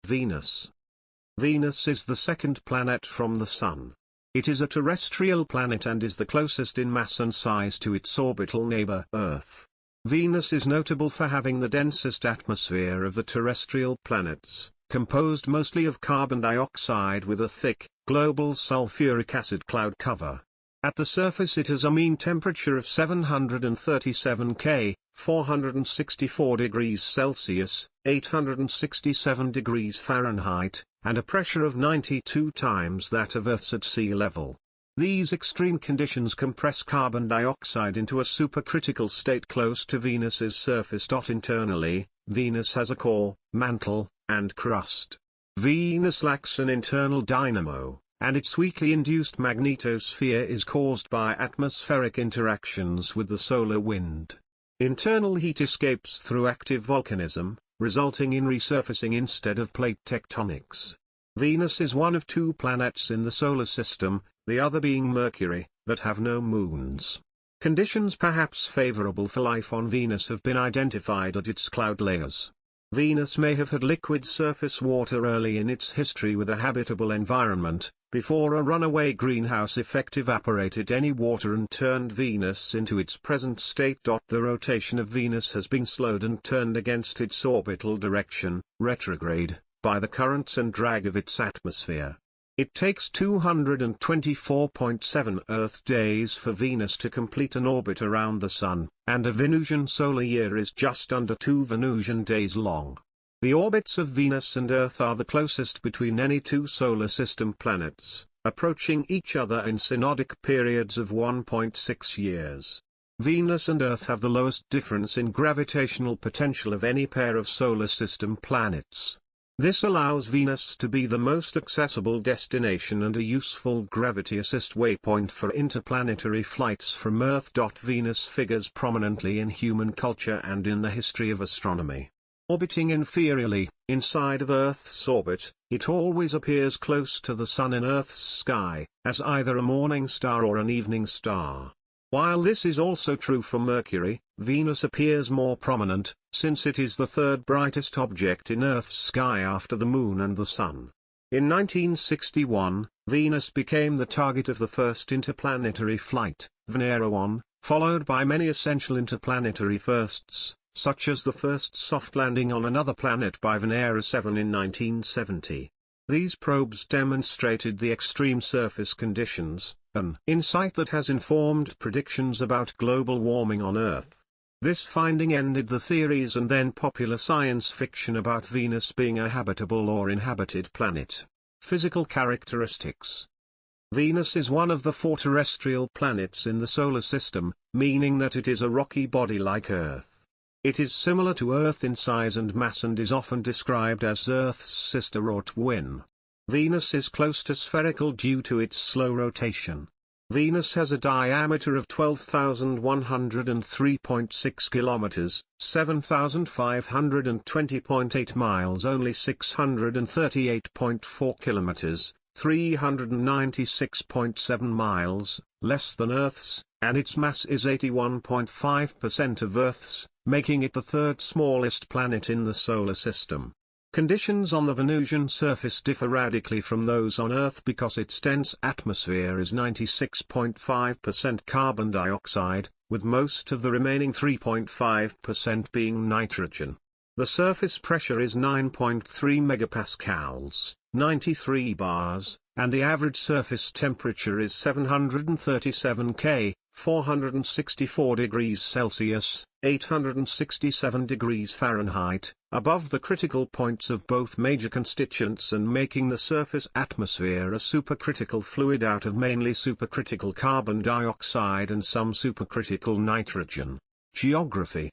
Venus. Venus is the second planet from the Sun. It is a terrestrial planet and is the closest in mass and size to its orbital neighbor Earth. Venus is notable for having the densest atmosphere of the terrestrial planets, composed mostly of carbon dioxide with a thick, global sulfuric acid cloud cover. At the surface it has a mean temperature of 737 K, 464 degrees Celsius, 867 degrees Fahrenheit, and a pressure of 92 times that of Earth's at sea level. These extreme conditions compress carbon dioxide into a supercritical state close to Venus's surface. Internally, Venus has a core, mantle, and crust. Venus lacks an internal dynamo, and its weakly induced magnetosphere is caused by atmospheric interactions with the solar wind. Internal heat escapes through active volcanism, resulting in resurfacing instead of plate tectonics. Venus is one of two planets in the solar system, the other being Mercury, that have no moons. Conditions perhaps favorable for life on Venus have been identified at its cloud layers. Venus may have had liquid surface water early in its history with a habitable environment, before a runaway greenhouse effect evaporated any water and turned Venus into its present state. The rotation of Venus has been slowed and turned against its orbital direction, retrograde, by the currents and drag of its atmosphere. It takes 224.7 Earth days for Venus to complete an orbit around the Sun, and a Venusian solar year is just under 2 Venusian days long. The orbits of Venus and Earth are the closest between any two solar system planets, approaching each other in synodic periods of 1.6 years. Venus and Earth have the lowest difference in gravitational potential of any pair of solar system planets. This allows Venus to be the most accessible destination and a useful gravity assist waypoint for interplanetary flights from Earth. Venus figures prominently in human culture and in the history of astronomy. Orbiting inferiorly, inside of Earth's orbit, it always appears close to the Sun in Earth's sky, as either a morning star or an evening star. While this is also true for Mercury, Venus appears more prominent, since it is the third brightest object in Earth's sky after the Moon and the Sun. In 1961, Venus became the target of the first interplanetary flight, Venera 1, followed by many essential interplanetary firsts, such as the first soft landing on another planet by Venera 7 in 1970. These probes demonstrated the extreme surface conditions, an insight that has informed predictions about global warming on Earth. This finding ended the theories and then popular science fiction about Venus being a habitable or inhabited planet. Physical characteristics. Venus is one of the 4 terrestrial planets in the solar system, meaning that it is a rocky body like Earth. It is similar to Earth in size and mass and is often described as Earth's sister or twin. Venus is close to spherical due to its slow rotation. Venus has a diameter of 12,103.6 kilometers, 7,520.8 miles, only 638.4 kilometers, 396.7 miles, less than Earth's, and its mass is 81.5% of Earth's, making it the third smallest planet in the solar system. Conditions on the Venusian surface differ radically from those on Earth because its dense atmosphere is 96.5% carbon dioxide, with most of the remaining 3.5% being nitrogen. The surface pressure is 9.3 megapascals, 93 bars, and the average surface temperature is 737 K, 464 degrees Celsius, 867 degrees Fahrenheit, above the critical points of both major constituents and making the surface atmosphere a supercritical fluid out of mainly supercritical carbon dioxide and some supercritical nitrogen. Geography.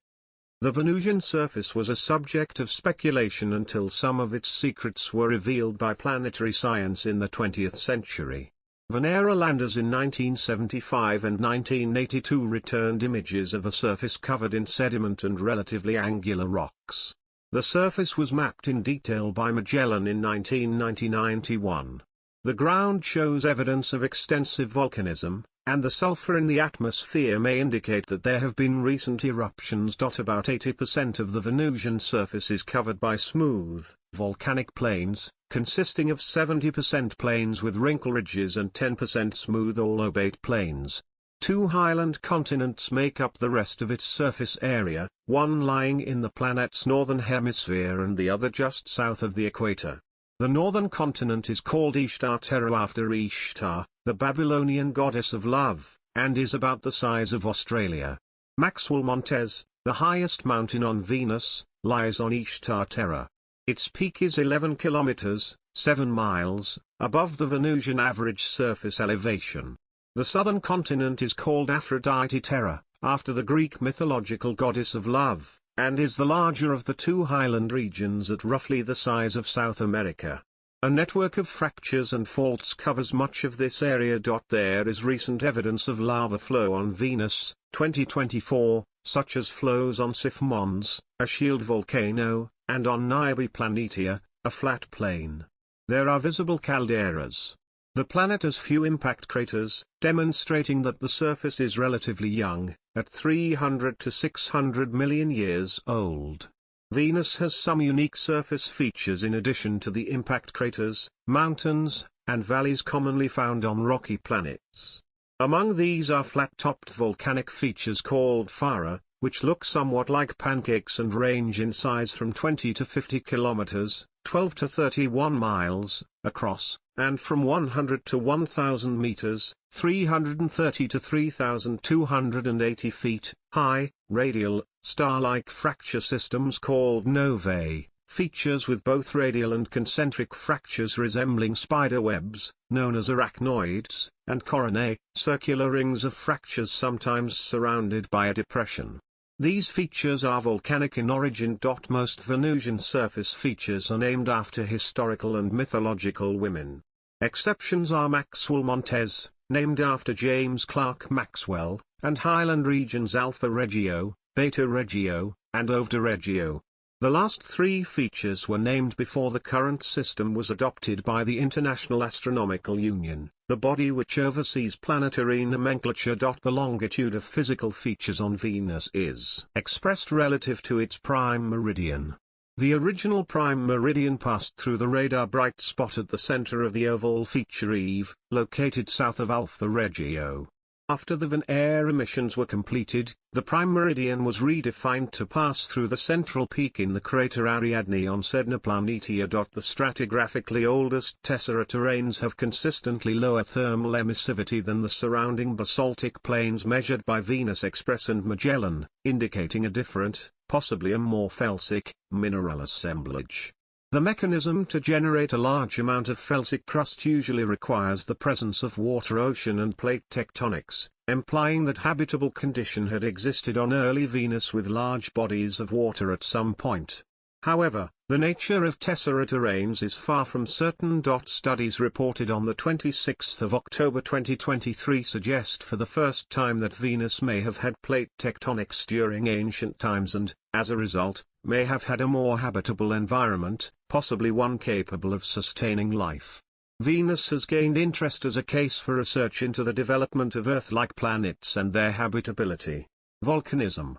The Venusian surface was a subject of speculation until some of its secrets were revealed by planetary science in the 20th century. Venera landers in 1975 and 1982 returned images of a surface covered in sediment and relatively angular rocks. The surface was mapped in detail by Magellan in 1990-91. The ground shows evidence of extensive volcanism, and the sulfur in the atmosphere may indicate that there have been recent eruptions. About 80% of the Venusian surface is covered by smooth, volcanic plains, consisting of 70% plains with wrinkle ridges and 10% smooth or lobate plains. Two highland continents make up the rest of its surface area, one lying in the planet's northern hemisphere and the other just south of the equator. The northern continent is called Ishtar Terra after Ishtar, the Babylonian goddess of love, and is about the size of Australia. Maxwell Montes, the highest mountain on Venus, lies on Ishtar Terra. Its peak is 11 kilometers, 7 miles, above the Venusian average surface elevation. The southern continent is called Aphrodite Terra, after the Greek mythological goddess of love, and is the larger of the two highland regions at roughly the size of South America. A network of fractures and faults covers much of this area. There is recent evidence of lava flow on Venus, 2024, such as flows on Sif Mons, a shield volcano, and on Niobe Planitia, a flat plain. There are visible calderas. The planet has few impact craters, demonstrating that the surface is relatively young, at 300 to 600 million years old. Venus has some unique surface features in addition to the impact craters, mountains, and valleys commonly found on rocky planets. Among these are flat-topped volcanic features called phaera, which look somewhat like pancakes and range in size from 20 to 50 kilometers, 12 to 31 miles, across, and from 100 to 1,000 meters, 330 to 3,280 feet, high. Radial, star-like fracture systems called novae, features with both radial and concentric fractures resembling spider webs, known as arachnoids, and coronae, circular rings of fractures sometimes surrounded by a depression. These features are volcanic in origin. Most Venusian surface features are named after historical and mythological women. Exceptions are Maxwell Montes, named after James Clerk Maxwell, and highland regions Alpha Regio, Beta Regio, and Ovida Regio. The last three features were named before the current system was adopted by the International Astronomical Union, the body which oversees planetary nomenclature. The longitude of physical features on Venus is expressed relative to its prime meridian. The original prime meridian passed through the radar bright spot at the center of the oval feature Eve, located south of Alpha Regio. After the Van-Air emissions were completed, the prime meridian was redefined to pass through the central peak in the crater Ariadne on Sedna Planitia. The stratigraphically oldest tessera terranes have consistently lower thermal emissivity than the surrounding basaltic plains measured by Venus Express and Magellan, indicating a different, possibly a more felsic, mineral assemblage. The mechanism to generate a large amount of felsic crust usually requires the presence of water, ocean and plate tectonics, implying that habitable condition had existed on early Venus with large bodies of water at some point. However, the nature of tessera terranes is far from certain. Studies reported on the 26th of October 2023 suggest for the first time that Venus may have had plate tectonics during ancient times and, as a result, may have had a more habitable environment, possibly one capable of sustaining life. Venus has gained interest as a case for research into the development of Earth-like planets and their habitability. Volcanism.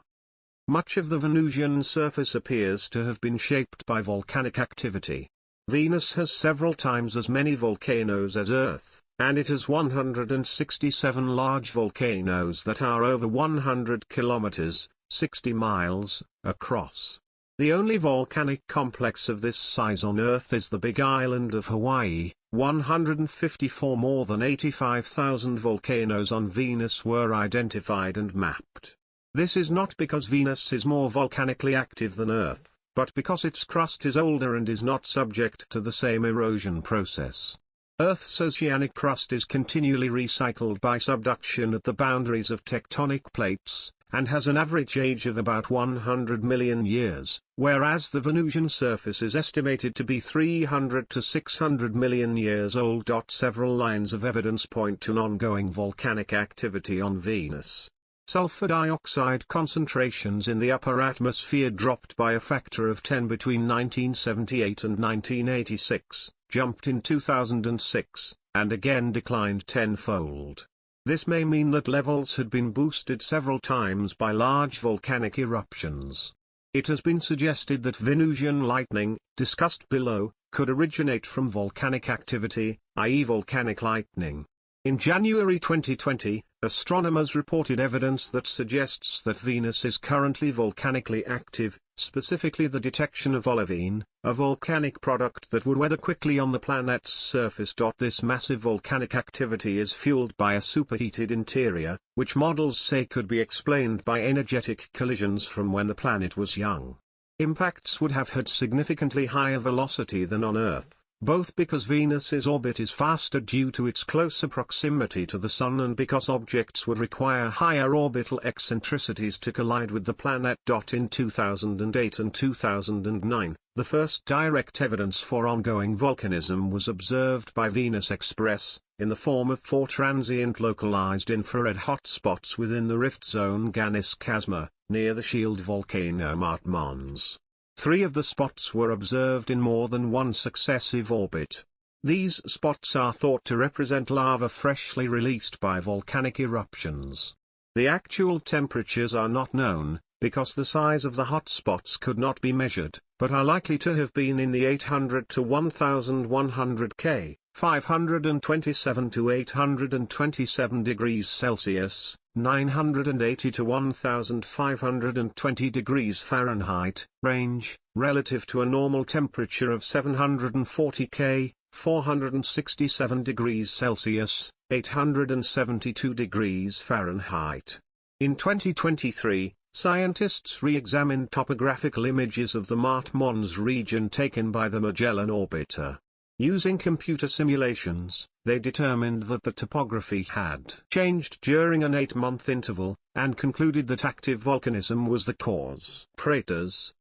Much of the Venusian surface appears to have been shaped by volcanic activity. Venus has several times as many volcanoes as Earth, and it has 167 large volcanoes that are over 100 kilometers, 60 miles, across. The only volcanic complex of this size on Earth is the Big Island of Hawaii. 154 more than 85,000 volcanoes on Venus were identified and mapped. This is not because Venus is more volcanically active than Earth, but because its crust is older and is not subject to the same erosion process. Earth's oceanic crust is continually recycled by subduction at the boundaries of tectonic plates, and has an average age of about 100 million years, whereas the Venusian surface is estimated to be 300 to 600 million years old. Several lines of evidence point to ongoing volcanic activity on Venus. Sulfur dioxide concentrations in the upper atmosphere dropped by a factor of 10 between 1978 and 1986, jumped in 2006, and again declined tenfold. This may mean that levels had been boosted several times by large volcanic eruptions. It has been suggested that Venusian lightning, discussed below, could originate from volcanic activity, i.e. volcanic lightning. In January 2020, astronomers reported evidence that suggests that Venus is currently volcanically active, specifically the detection of olivine, a volcanic product that would weather quickly on the planet's surface. This massive volcanic activity is fueled by a superheated interior, which models say could be explained by energetic collisions from when the planet was young. Impacts would have had significantly higher velocity than on Earth, both because Venus's orbit is faster due to its closer proximity to the Sun and because objects would require higher orbital eccentricities to collide with the planet. In 2008 and 2009, the first direct evidence for ongoing volcanism was observed by Venus Express, in the form of 4 transient localized infrared hotspots within the rift zone Gannys Chasma, near the shield volcano Mount Mons. 3 of the spots were observed in more than one successive orbit. These spots are thought to represent lava freshly released by volcanic eruptions. The actual temperatures are not known, because the size of the hotspots could not be measured, but are likely to have been in the 800 to 1100 K, 527 to 827 degrees Celsius, 980 to 1520 degrees Fahrenheit, range, relative to a normal temperature of 740 K, 467 degrees Celsius, 872 degrees Fahrenheit. In 2023, scientists re-examined topographical images of the Mount Mons region taken by the Magellan orbiter. Using computer simulations, they determined that the topography had changed during an 8-month interval, and concluded that active volcanism was the cause. Craters.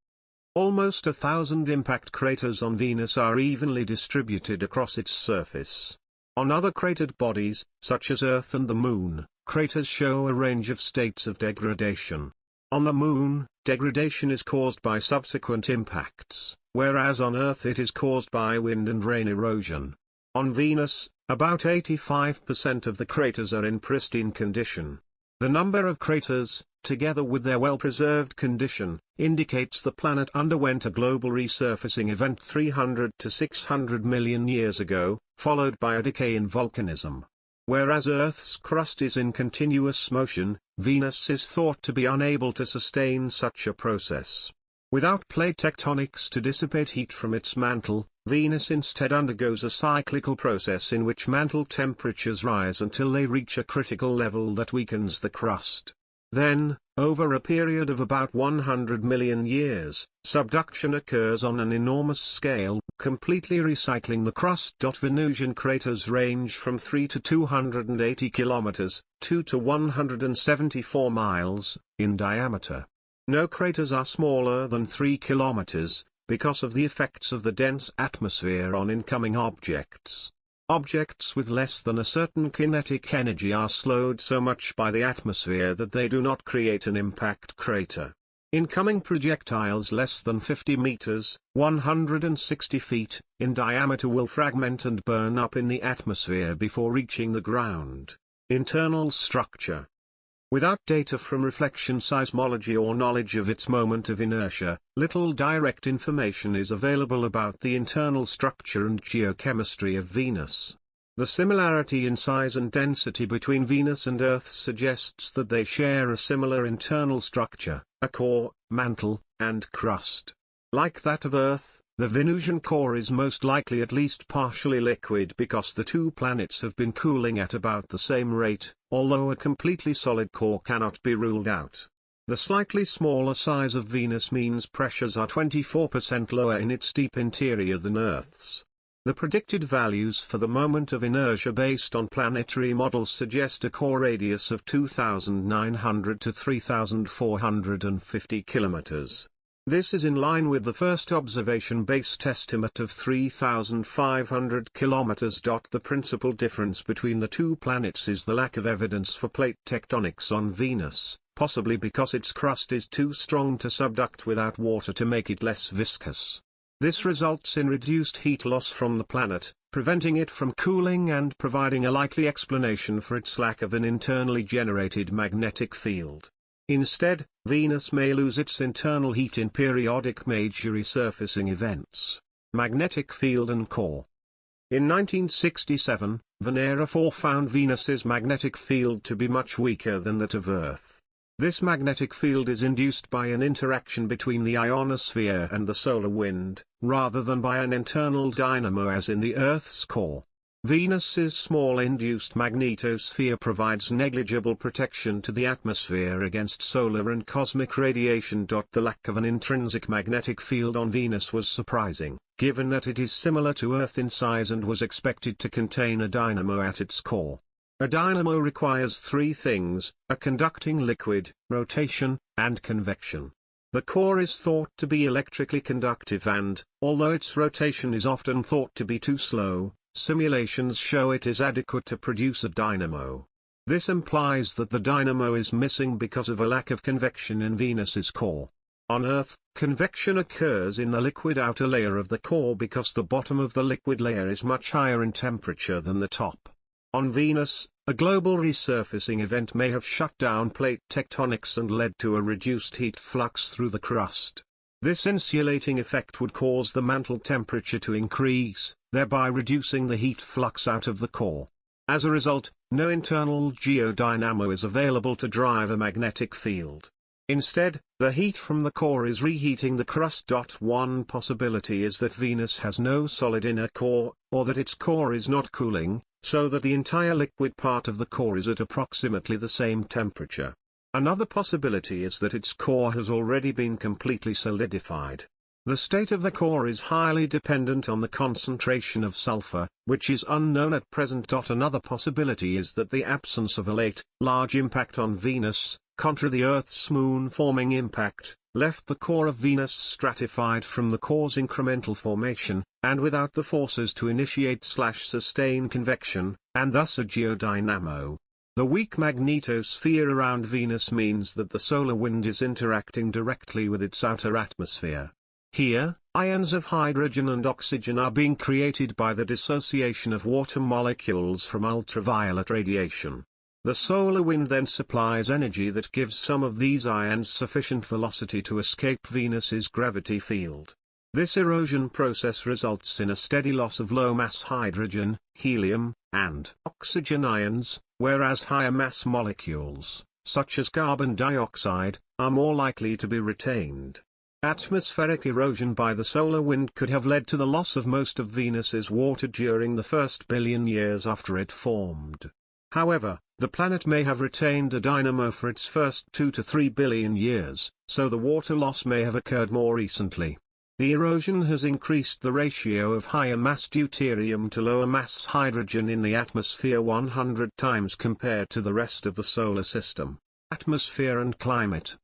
Almost 1,000 impact craters on Venus are evenly distributed across its surface. On other cratered bodies, such as Earth and the Moon, craters show a range of states of degradation. On the Moon, degradation is caused by subsequent impacts, whereas on Earth it is caused by wind and rain erosion. On Venus, about 85% of the craters are in pristine condition. The number of craters, together with their well-preserved condition, indicates the planet underwent a global resurfacing event 300 to 600 million years ago, followed by a decay in volcanism. Whereas Earth's crust is in continuous motion, Venus is thought to be unable to sustain such a process. Without plate tectonics to dissipate heat from its mantle, Venus instead undergoes a cyclical process in which mantle temperatures rise until they reach a critical level that weakens the crust. Then, over a period of about 100 million years, subduction occurs on an enormous scale, completely recycling the crust. Venusian craters range from 3 to 280 kilometers, 2 to 174 miles, in diameter. No craters are smaller than 3 kilometers, because of the effects of the dense atmosphere on incoming objects. Objects with less than a certain kinetic energy are slowed so much by the atmosphere that they do not create an impact crater. Incoming projectiles less than 50 meters, 160 feet, in diameter will fragment and burn up in the atmosphere before reaching the ground. Internal structure. Without data from reflection seismology or knowledge of its moment of inertia, little direct information is available about the internal structure and geochemistry of Venus. The similarity in size and density between Venus and Earth suggests that they share a similar internal structure, a core, mantle, and crust. Like that of Earth, the Venusian core is most likely at least partially liquid because the two planets have been cooling at about the same rate, although a completely solid core cannot be ruled out. The slightly smaller size of Venus means pressures are 24% lower in its deep interior than Earth's. The predicted values for the moment of inertia based on planetary models suggest a core radius of 2,900 to 3,450 kilometers. This is in line with the first observation-based estimate of 3,500 kilometers. The principal difference between the two planets is the lack of evidence for plate tectonics on Venus, possibly because its crust is too strong to subduct without water to make it less viscous. This results in reduced heat loss from the planet, preventing it from cooling and providing a likely explanation for its lack of an internally generated magnetic field. Instead, Venus may lose its internal heat in periodic major resurfacing events. Magnetic field and core. In 1967, Venera 4 found Venus's magnetic field to be much weaker than that of Earth. This magnetic field is induced by an interaction between the ionosphere and the solar wind, rather than by an internal dynamo as in the Earth's core. Venus's small induced magnetosphere provides negligible protection to the atmosphere against solar and cosmic radiation. The lack of an intrinsic magnetic field on Venus was surprising, given that it is similar to Earth in size and was expected to contain a dynamo at its core. A dynamo requires three things: a conducting liquid, rotation, and convection. The core is thought to be electrically conductive and, although its rotation is often thought to be too slow, simulations show it is adequate to produce a dynamo. This implies that the dynamo is missing because of a lack of convection in Venus's core. On Earth, convection occurs in the liquid outer layer of the core because the bottom of the liquid layer is much higher in temperature than the top. On Venus, a global resurfacing event may have shut down plate tectonics and led to a reduced heat flux through the crust. This insulating effect would cause the mantle temperature to increase, thereby reducing the heat flux out of the core. As a result, no internal geodynamo is available to drive a magnetic field. Instead, the heat from the core is reheating the crust. One possibility is that Venus has no solid inner core, or that its core is not cooling, so that the entire liquid part of the core is at approximately the same temperature. Another possibility is that its core has already been completely solidified. The state of the core is highly dependent on the concentration of sulfur, which is unknown at present. Another possibility is that the absence of a late, large impact on Venus, contra the Earth's moon-forming impact, left the core of Venus stratified from the core's incremental formation, and without the forces to initiate/sustain convection, and thus a geodynamo. The weak magnetosphere around Venus means that the solar wind is interacting directly with its outer atmosphere. Here, ions of hydrogen and oxygen are being created by the dissociation of water molecules from ultraviolet radiation. The solar wind then supplies energy that gives some of these ions sufficient velocity to escape Venus's gravity field. This erosion process results in a steady loss of low-mass hydrogen, helium, and oxygen ions, whereas higher-mass molecules, such as carbon dioxide, are more likely to be retained. Atmospheric erosion by the solar wind could have led to the loss of most of Venus's water during the first billion years after it formed. However, the planet may have retained a dynamo for its first 2 to 3 billion years, so the water loss may have occurred more recently. The erosion has increased the ratio of higher-mass deuterium to lower-mass hydrogen in the atmosphere 100 times compared to the rest of the solar system. Atmosphere and climate.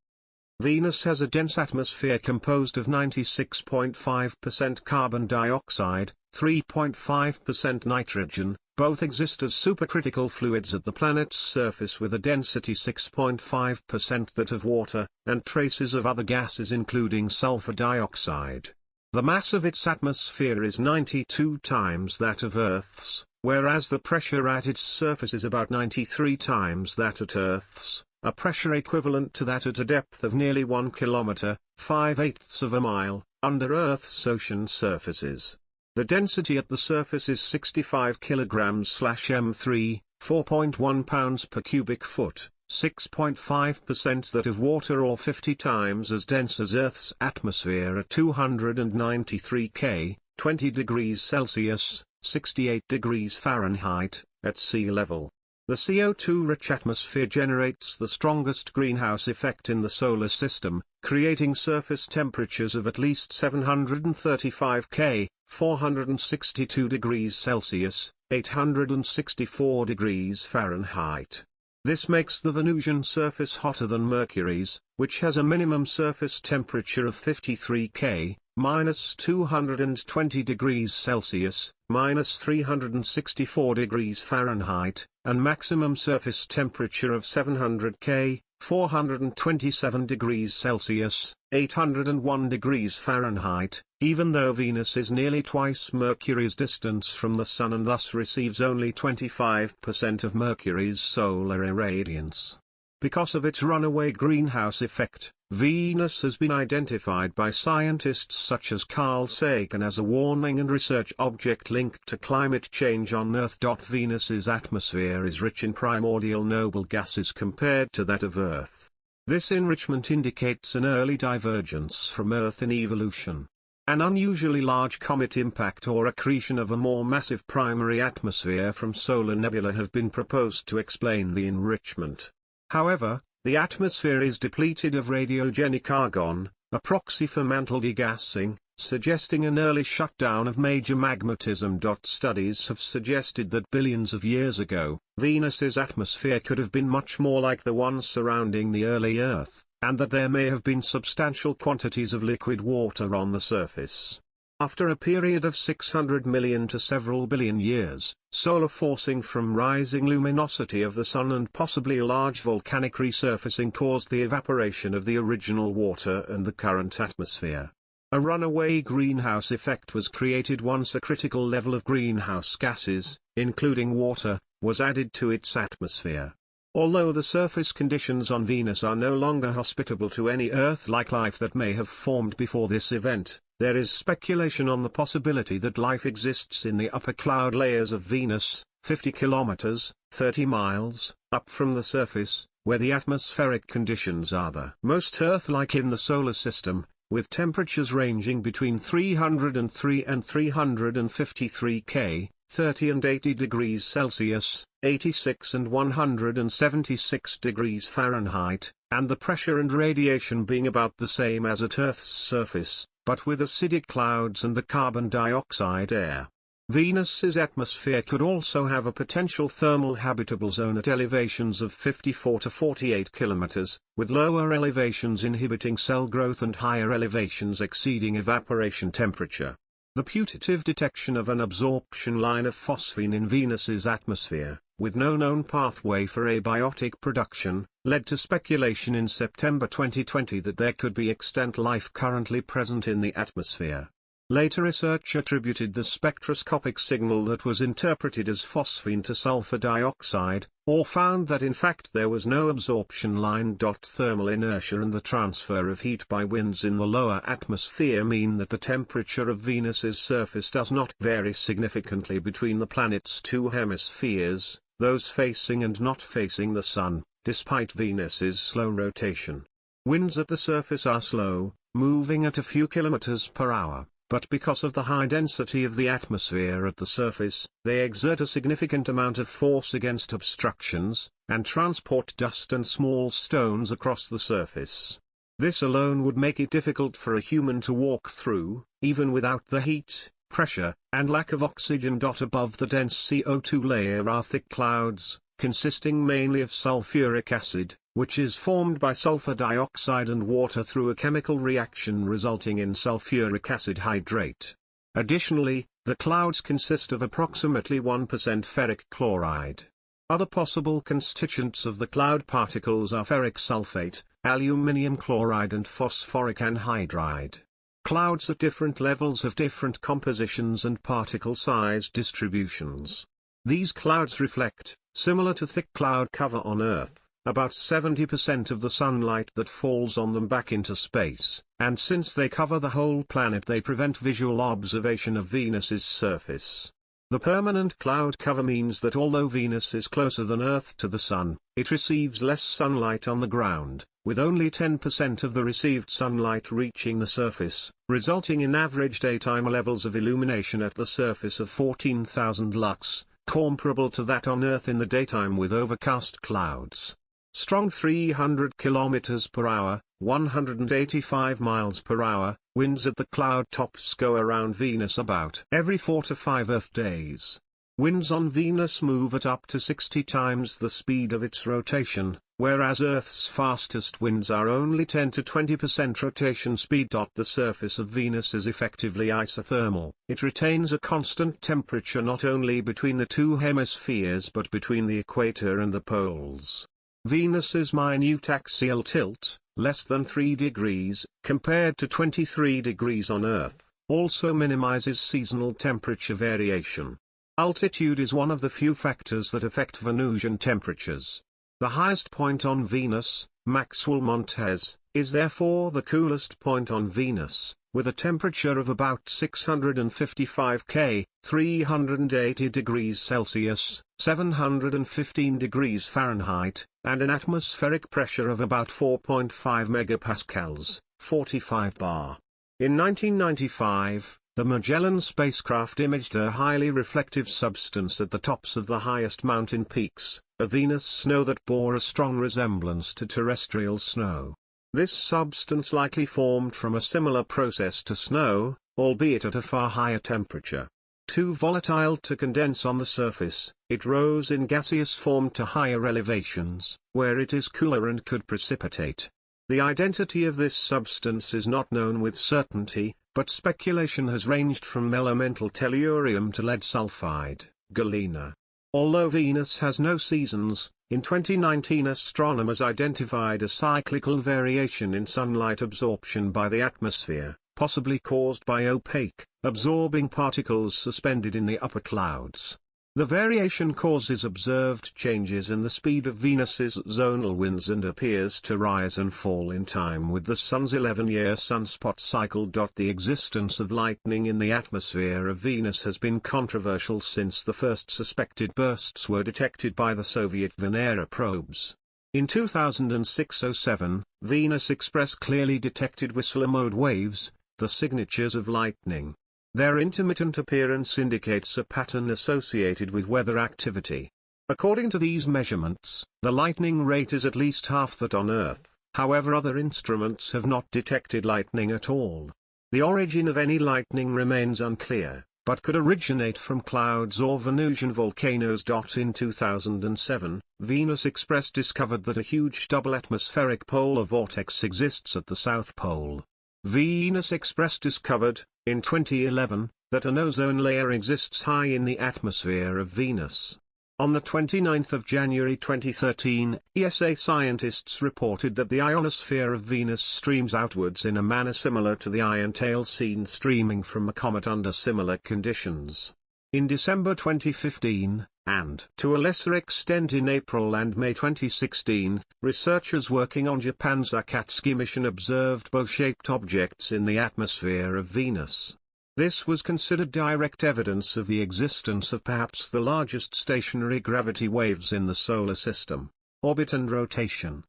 Venus has a dense atmosphere composed of 96.5% carbon dioxide, 3.5% nitrogen. Both exist as supercritical fluids at the planet's surface with a density 6.5% that of water, and traces of other gases including sulfur dioxide. The mass of its atmosphere is 92 times that of Earth's, whereas the pressure at its surface is about 93 times that at Earth's, a pressure equivalent to that at a depth of nearly 1 kilometer, 5/8 of a mile, under Earth's ocean surfaces. The density at the surface is 65 kg/m3, 4.1 pounds per cubic foot, 6.5% that of water or 50 times as dense as Earth's atmosphere at 293 K, 20 degrees Celsius, 68 degrees Fahrenheit, at sea level. The CO2-rich atmosphere generates the strongest greenhouse effect in the solar system, creating surface temperatures of at least 735 K, 462 degrees Celsius, 864 degrees Fahrenheit. This makes the Venusian surface hotter than Mercury's, which has a minimum surface temperature of 53 K, minus 220 degrees Celsius, minus 364 degrees Fahrenheit, and maximum surface temperature of 700 K, 427 degrees Celsius, 801 degrees Fahrenheit, Even though Venus is nearly twice Mercury's distance from the Sun and thus receives only 25% of Mercury's solar irradiance. Because of its runaway greenhouse effect, Venus has been identified by scientists such as Carl Sagan as a warning and research object linked to climate change on Earth. Venus's atmosphere is rich in primordial noble gases compared to that of Earth. This enrichment indicates an early divergence from Earth in evolution. An unusually large comet impact or accretion of a more massive primary atmosphere from solar nebula have been proposed to explain the enrichment. However, the atmosphere is depleted of radiogenic argon, a proxy for mantle degassing, suggesting an early shutdown of major magmatism. Studies have suggested that billions of years ago, Venus's atmosphere could have been much more like the one surrounding the early Earth, and that there may have been substantial quantities of liquid water on the surface. After a period of 600 million to several billion years, solar forcing from rising luminosity of the Sun and possibly large volcanic resurfacing caused the evaporation of the original water and the current atmosphere. A runaway greenhouse effect was created once a critical level of greenhouse gases, including water, was added to its atmosphere. Although the surface conditions on Venus are no longer hospitable to any Earth-like life that may have formed before this event, there is speculation on the possibility that life exists in the upper cloud layers of Venus, 50 kilometers, 30 miles, up from the surface, where the atmospheric conditions are the most Earth-like in the solar system, with temperatures ranging between 303 and 353 K, 30 and 80 degrees Celsius, 86 and 176 degrees Fahrenheit, and the pressure and radiation being about the same as at Earth's surface, but with acidic clouds and the carbon dioxide air. Venus's atmosphere could also have a potential thermal habitable zone at elevations of 54 to 48 kilometers, with lower elevations inhibiting cell growth and higher elevations exceeding evaporation temperature. The putative detection of an absorption line of phosphine in Venus's atmosphere, with no known pathway for abiotic production, led to speculation in September 2020 that there could be extant life currently present in the atmosphere. Later research attributed the spectroscopic signal that was interpreted as phosphine to sulfur dioxide, or found that in fact there was no absorption line. Thermal inertia and the transfer of heat by winds in the lower atmosphere mean that the temperature of Venus's surface does not vary significantly between the planet's two hemispheres, those facing and not facing the Sun, despite Venus's slow rotation. Winds at the surface are slow, moving at a few kilometers per hour. But because of the high density of the atmosphere at the surface, they exert a significant amount of force against obstructions, and transport dust and small stones across the surface. This alone would make it difficult for a human to walk through, even without the heat, pressure, and lack of oxygen. Above the dense CO2 layer are thick clouds, consisting mainly of sulfuric acid, which is formed by sulfur dioxide and water through a chemical reaction resulting in sulfuric acid hydrate. Additionally, the clouds consist of approximately 1% ferric chloride. Other possible constituents of the cloud particles are ferric sulfate, aluminium chloride and phosphoric anhydride. Clouds at different levels have different compositions and particle size distributions. These clouds reflect, similar to thick cloud cover on Earth, about 70% of the sunlight that falls on them back into space, and since they cover the whole planet they prevent visual observation of Venus's surface. The permanent cloud cover means that although Venus is closer than Earth to the Sun, it receives less sunlight on the ground, with only 10% of the received sunlight reaching the surface, resulting in average daytime levels of illumination at the surface of 14,000 lux, comparable to that on Earth in the daytime with overcast clouds. Strong 300 km per hour, 185 miles per hour, winds at the cloud tops go around Venus about every 4 to 5 Earth days. Winds on Venus move at up to 60 times the speed of its rotation, whereas Earth's fastest winds are only 10 to 20% rotation speed. The surface of Venus is effectively isothermal. It retains a constant temperature not only between the two hemispheres but between the equator and the poles. Venus's minute axial tilt, less than 3 degrees, compared to 23 degrees on Earth, also minimizes seasonal temperature variation. Altitude is one of the few factors that affect Venusian temperatures. The highest point on Venus, Maxwell Montes, is therefore the coolest point on Venus, with a temperature of about 655 K, 380 degrees Celsius, 715 degrees Fahrenheit, and an atmospheric pressure of about 4.5 megapascals, 45 bar. In 1995, the Magellan spacecraft imaged a highly reflective substance at the tops of the highest mountain peaks, a Venus snow that bore a strong resemblance to terrestrial snow. This substance likely formed from a similar process to snow, albeit at a far higher temperature. Too volatile to condense on the surface, it rose in gaseous form to higher elevations, where it is cooler and could precipitate. The identity of this substance is not known with certainty, but speculation has ranged from elemental tellurium to lead sulfide, galena. Although Venus has no seasons, in 2019 astronomers identified a cyclical variation in sunlight absorption by the atmosphere, possibly caused by opaque, absorbing particles suspended in the upper clouds. The variation causes observed changes in the speed of Venus's zonal winds and appears to rise and fall in time with the Sun's 11-year sunspot cycle. The existence of lightning in the atmosphere of Venus has been controversial since the first suspected bursts were detected by the Soviet Venera probes. In 2006-07, Venus Express clearly detected Whistler-mode waves, the signatures of lightning. Their intermittent appearance indicates a pattern associated with weather activity. According to these measurements, the lightning rate is at least half that on Earth, however other instruments have not detected lightning at all. The origin of any lightning remains unclear, but could originate from clouds or Venusian volcanoes. In 2007, Venus Express discovered that a huge double atmospheric polar vortex exists at the South Pole. Venus Express discovered, in 2011, that an ozone layer exists high in the atmosphere of Venus. On the 29th of January 2013, ESA scientists reported that the ionosphere of Venus streams outwards in a manner similar to the iron tail seen streaming from a comet under similar conditions. In December 2015, and to a lesser extent in April and May 2016, researchers working on Japan's Akatsuki mission observed bow-shaped objects in the atmosphere of Venus. This was considered direct evidence of the existence of perhaps the largest stationary gravity waves in the Solar System. Orbit and rotation.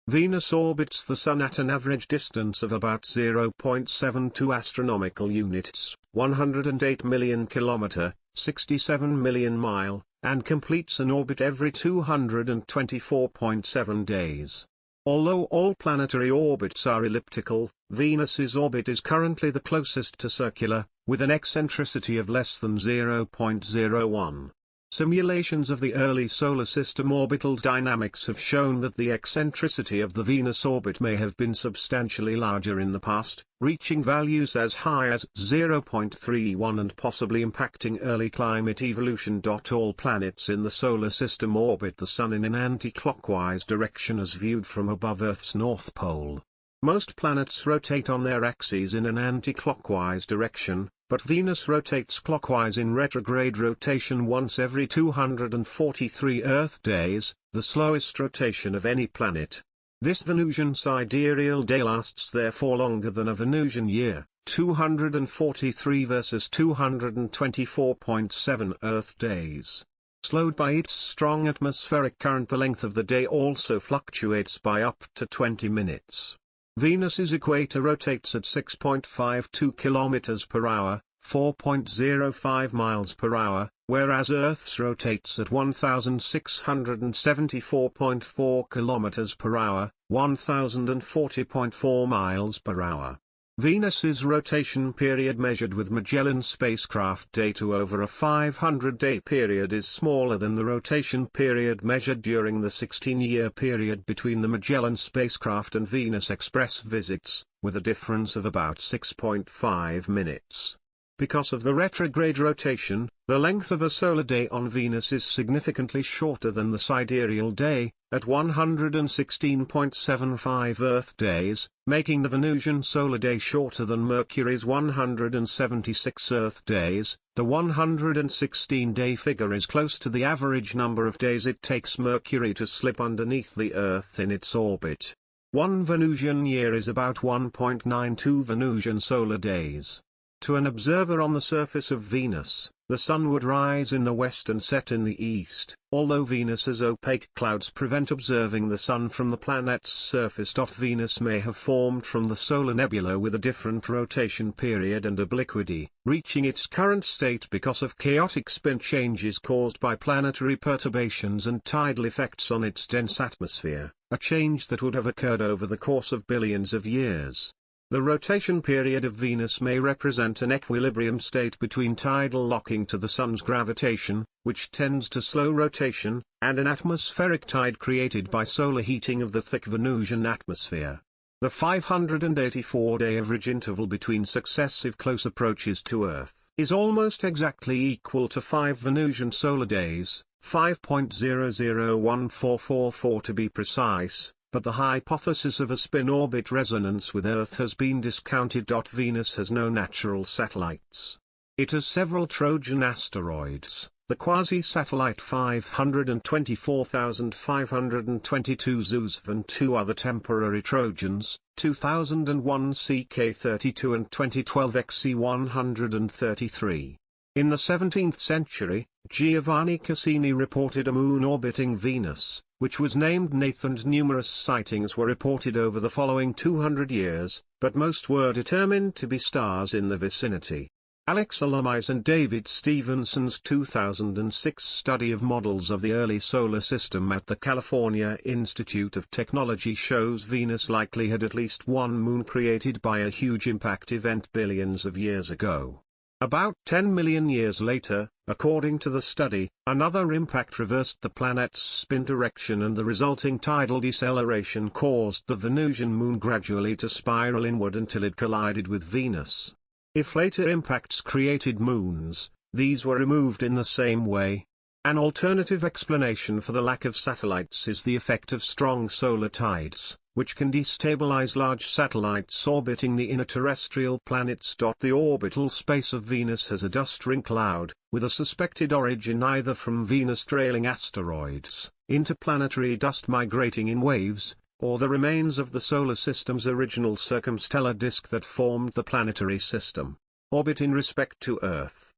Venus orbits the Sun at an average distance of about 0.72 astronomical units, 108 million kilometer, 67 million mile, and completes an orbit every 224.7 days. Although all planetary orbits are elliptical, Venus's orbit is currently the closest to circular, with an eccentricity of less than 0.01. Simulations of the early Solar System orbital dynamics have shown that the eccentricity of the Venus orbit may have been substantially larger in the past, reaching values as high as 0.31 and possibly impacting early climate evolution. All planets in the Solar System orbit the Sun in an anti-clockwise direction as viewed from above Earth's north pole. Most planets rotate on their axes in an anti-clockwise direction, but Venus rotates clockwise in retrograde rotation once every 243 Earth days, the slowest rotation of any planet. This Venusian sidereal day lasts therefore longer than a Venusian year, 243 versus 224.7 Earth days. Slowed by its strong atmospheric current, the length of the day also fluctuates by up to 20 minutes. Venus's equator rotates at 6.52 km per hour, 4.05 miles per hour, whereas Earth's rotates at 1,674.4 km per hour, 1,040.4 miles per hour. Venus's rotation period measured with Magellan spacecraft data over a 500-day period is smaller than the rotation period measured during the 16-year period between the Magellan spacecraft and Venus Express visits, with a difference of about 6.5 minutes. Because of the retrograde rotation, the length of a solar day on Venus is significantly shorter than the sidereal day, at 116.75 Earth days, making the Venusian solar day shorter than Mercury's 176 Earth days. The 116-day figure is close to the average number of days it takes Mercury to slip underneath the Earth in its orbit. One Venusian year is about 1.92 Venusian solar days. To an observer on the surface of Venus, the sun would rise in the west and set in the east. Although Venus's opaque clouds prevent observing the sun from the planet's surface. Venus may have formed from the solar nebula with a different rotation period and obliquity, reaching its current state because of chaotic spin changes caused by planetary perturbations and tidal effects on its dense atmosphere, a change that would have occurred over the course of billions of years. The rotation period of Venus may represent an equilibrium state between tidal locking to the Sun's gravitation, which tends to slow rotation, and an atmospheric tide created by solar heating of the thick Venusian atmosphere. The 584-day average interval between successive close approaches to Earth is almost exactly equal to 5 Venusian solar days, 5.001444 to be precise. But the hypothesis of a spin-orbit resonance with Earth has been discounted. Venus has no natural satellites. It has several Trojan asteroids, the quasi-satellite 524,522 Zhusev and 2 other temporary Trojans, 2001 CK32 and 2012 XC133. In the 17th century, Giovanni Cassini reported a moon orbiting Venus, which was named Nath, and numerous sightings were reported over the following 200 years, but most were determined to be stars in the vicinity. Alex Alamis and David Stevenson's 2006 study of models of the early solar system at the California Institute of Technology shows Venus likely had at least one moon created by a huge impact event billions of years ago. About 10 million years later, according to the study, another impact reversed the planet's spin direction, and the resulting tidal deceleration caused the Venusian moon gradually to spiral inward until it collided with Venus. If later impacts created moons, these were removed in the same way. An alternative explanation for the lack of satellites is the effect of strong solar tides, which can destabilize large satellites orbiting the inner terrestrial planets. The orbital space of Venus has a dust ring cloud, with a suspected origin either from Venus trailing asteroids, interplanetary dust migrating in waves, or the remains of the Solar System's original circumstellar disk that formed the planetary system. Orbit in respect to Earth.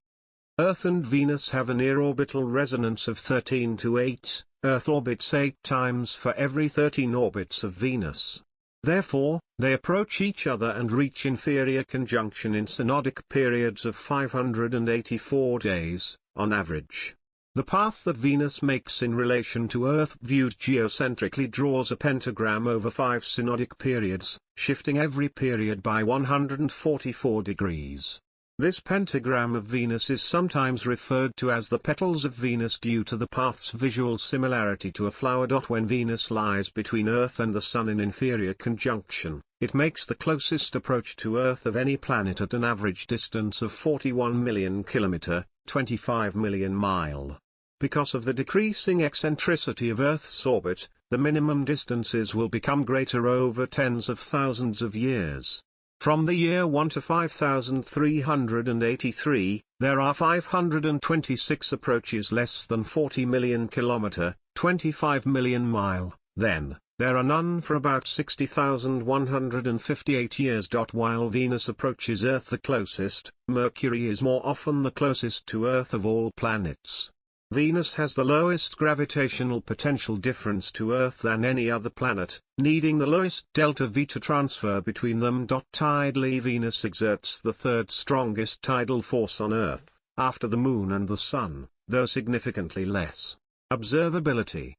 Earth and Venus have a near-orbital resonance of 13:8. Earth orbits 8 times for every 13 orbits of Venus. Therefore, they approach each other and reach inferior conjunction in synodic periods of 584 days, on average. The path that Venus makes in relation to Earth viewed geocentrically draws a pentagram over 5 synodic periods, shifting every period by 144 degrees. This pentagram of Venus is sometimes referred to as the petals of Venus due to the path's visual similarity to a flower. When Venus lies between Earth and the Sun in inferior conjunction, it makes the closest approach to Earth of any planet at an average distance of 41 million km, 25 million mile. Because of the decreasing eccentricity of Earth's orbit, the minimum distances will become greater over tens of thousands of years. From the year 1 to 5383, there are 526 approaches less than 40 million km, 25 million mile, then, there are none for about 60,158 years. While Venus approaches Earth the closest, Mercury is more often the closest to Earth of all planets. Venus has the lowest gravitational potential difference to Earth than any other planet, needing the lowest delta V to transfer between them. Tidally, Venus exerts the third strongest tidal force on Earth, after the Moon and the Sun, though significantly less. Observability.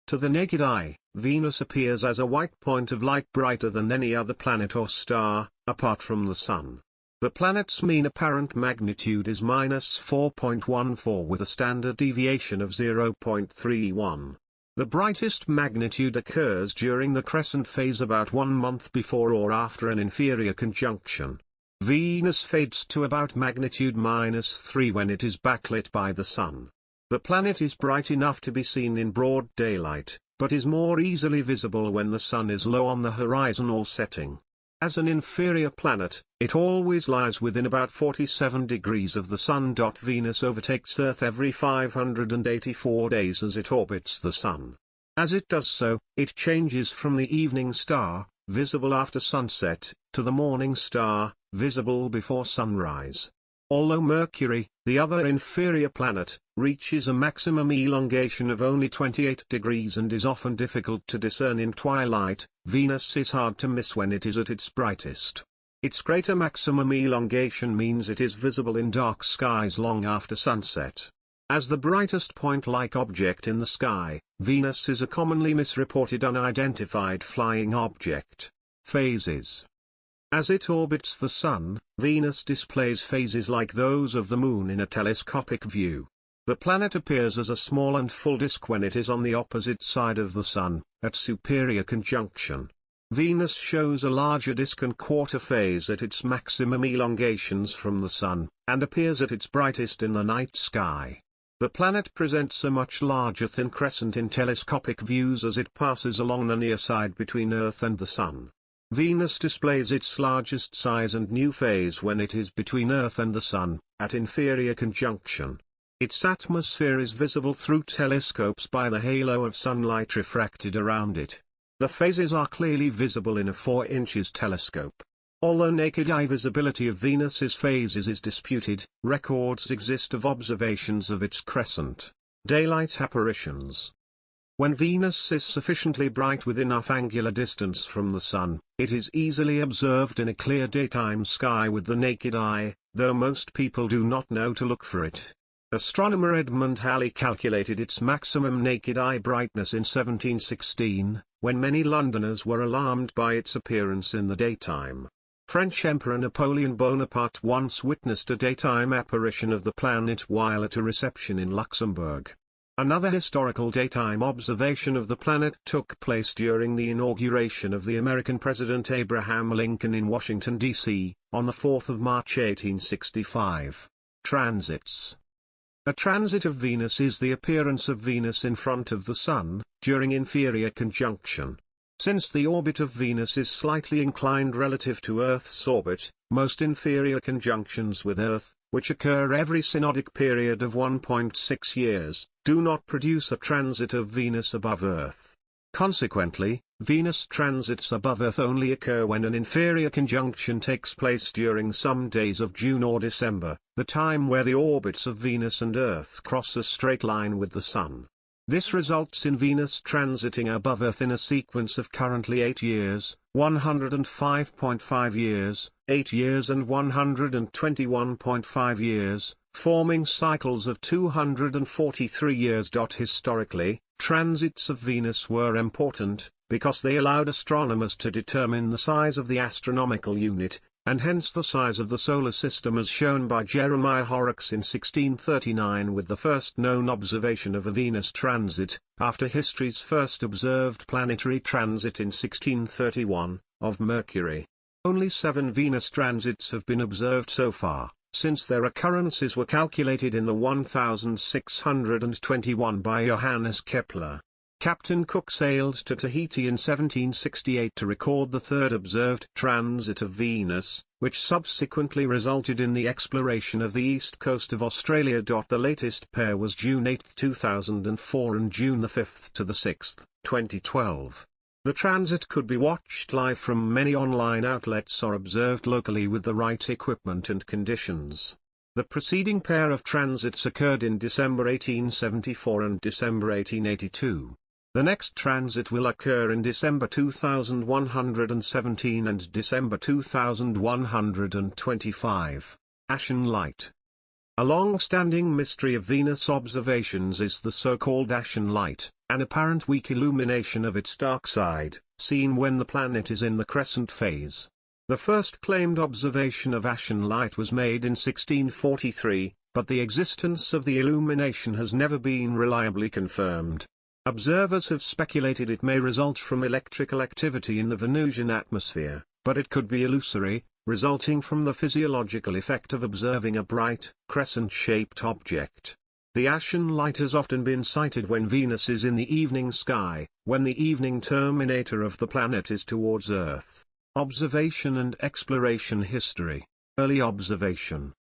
To the naked eye, Venus appears as a white point of light brighter than any other planet or star, apart from the Sun. The planet's mean apparent magnitude is -4.14 with a standard deviation of 0.31. The brightest magnitude occurs during the crescent phase about 1 month before or after an inferior conjunction. Venus fades to about magnitude -3 when it is backlit by the Sun. The planet is bright enough to be seen in broad daylight, but is more easily visible when the Sun is low on the horizon or setting. As an inferior planet, it always lies within about 47 degrees of the Sun. Venus overtakes Earth every 584 days as it orbits the Sun. As it does so, it changes from the evening star, visible after sunset, to the morning star, visible before sunrise. Although Mercury, the other inferior planet, reaches a maximum elongation of only 28 degrees and is often difficult to discern in twilight, Venus is hard to miss when it is at its brightest. Its greater maximum elongation means it is visible in dark skies long after sunset. As the brightest point-like object in the sky, Venus is a commonly misreported unidentified flying object. Phases. As it orbits the Sun, Venus displays phases like those of the Moon in a telescopic view. The planet appears as a small and full disk when it is on the opposite side of the Sun, at superior conjunction. Venus shows a larger disk and quarter phase at its maximum elongations from the Sun, and appears at its brightest in the night sky. The planet presents a much larger thin crescent in telescopic views as it passes along the near side between Earth and the Sun. Venus displays its largest size and new phase when it is between Earth and the Sun, at inferior conjunction. Its atmosphere is visible through telescopes by the halo of sunlight refracted around it. The phases are clearly visible in a 4 inches telescope. Although naked eye visibility of Venus's phases is disputed, records exist of observations of its crescent. Daylight apparitions. When Venus is sufficiently bright with enough angular distance from the Sun, it is easily observed in a clear daytime sky with the naked eye, though most people do not know to look for it. Astronomer Edmund Halley calculated its maximum naked eye brightness in 1716, when many Londoners were alarmed by its appearance in the daytime. French Emperor Napoleon Bonaparte once witnessed a daytime apparition of the planet while at a reception in Luxembourg. Another historical daytime observation of the planet took place during the inauguration of the American President Abraham Lincoln in Washington, D.C., on the 4th of March 1865. Transits. A transit of Venus is the appearance of Venus in front of the Sun, during inferior conjunction. Since the orbit of Venus is slightly inclined relative to Earth's orbit, most inferior conjunctions with Earth, which occur every synodic period of 1.6 years, do not produce a transit of Venus above Earth. Consequently, Venus transits above Earth only occur when an inferior conjunction takes place during some days of June or December, the time where the orbits of Venus and Earth cross a straight line with the Sun. This results in Venus transiting above Earth in a sequence of currently 8 years, 105.5 years, 8 years and 121.5 years, forming cycles of 243 years. Historically, transits of Venus were important, because they allowed astronomers to determine the size of the astronomical unit, and hence the size of the solar system as shown by Jeremiah Horrocks in 1639 with the first known observation of a Venus transit, after history's first observed planetary transit in 1631, of Mercury. Only 7 Venus transits have been observed so far, since their occurrences were calculated in the 1621 by Johannes Kepler. Captain Cook sailed to Tahiti in 1768 to record the third observed transit of Venus, which subsequently resulted in the exploration of the east coast of Australia. The latest pair was June 8, 2004 and June 5 to 6, 2012. The transit could be watched live from many online outlets or observed locally with the right equipment and conditions. The preceding pair of transits occurred in December 1874 and December 1882. The next transit will occur in December 2117 and December 2125. Ashen light. A long-standing mystery of Venus observations is the so-called ashen light, an apparent weak illumination of its dark side, seen when the planet is in the crescent phase. The first claimed observation of ashen light was made in 1643, but the existence of the illumination has never been reliably confirmed. Observers have speculated it may result from electrical activity in the Venusian atmosphere, but it could be illusory, resulting from the physiological effect of observing a bright, crescent-shaped object. The Ashen light has often been cited when Venus is in the evening sky, when the evening terminator of the planet is towards Earth. Observation and exploration history. Early observation.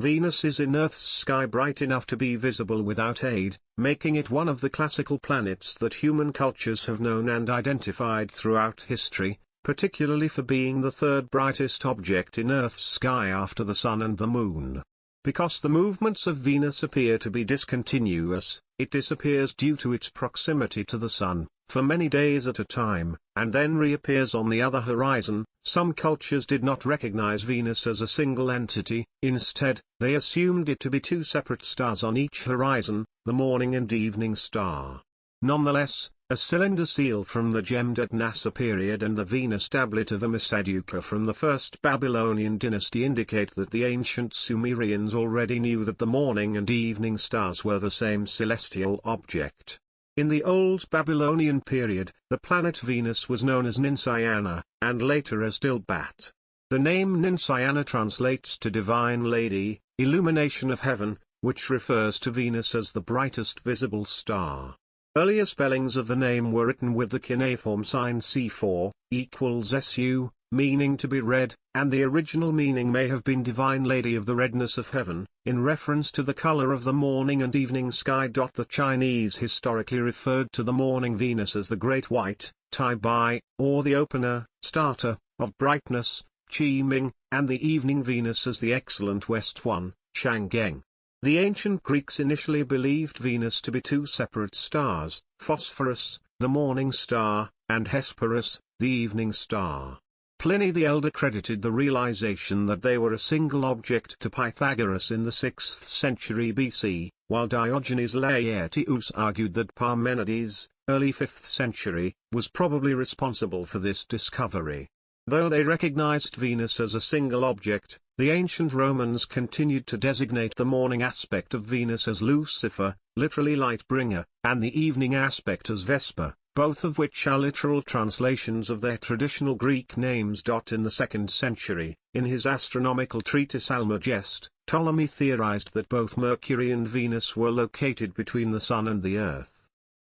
Venus is in Earth's sky bright enough to be visible without aid, making it one of the classical planets that human cultures have known and identified throughout history, particularly for being the third brightest object in Earth's sky after the Sun and the Moon. Because the movements of Venus appear to be discontinuous, it disappears due to its proximity to the Sun, for many days at a time, and then reappears on the other horizon. Some cultures did not recognize Venus as a single entity, instead, they assumed it to be two separate stars on each horizon, the morning and evening star. Nonetheless, a cylinder seal from the gemmed at Nasa period and the Venus tablet of Amisaduqa from the First Babylonian dynasty indicate that the ancient Sumerians already knew that the morning and evening stars were the same celestial object. In the Old Babylonian period, the planet Venus was known as Ninsiana, and later as Dilbat. The name Ninsiana translates to Divine Lady, illumination of heaven, which refers to Venus as the brightest visible star. Earlier spellings of the name were written with the cuneiform sign C4, equals SU, meaning to be red, and the original meaning may have been Divine Lady of the Redness of Heaven, in reference to the color of the morning and evening sky. The Chinese historically referred to the morning Venus as the Great White, Tai Bai, or the opener, starter, of brightness, Qi Ming, and the evening Venus as the excellent West One, Shangeng. The ancient Greeks initially believed Venus to be two separate stars, Phosphorus, the morning star, and Hesperus, the evening star. Pliny the Elder credited the realization that they were a single object to Pythagoras in the 6th century BC, while Diogenes Laertius argued that Parmenides, early 5th century, was probably responsible for this discovery. Though they recognized Venus as a single object, the ancient Romans continued to designate the morning aspect of Venus as Lucifer, literally light bringer, and the evening aspect as Vesper, both of which are literal translations of their traditional Greek names. In the 2nd century, in his astronomical treatise Almagest, Ptolemy theorized that both Mercury and Venus were located between the Sun and the Earth.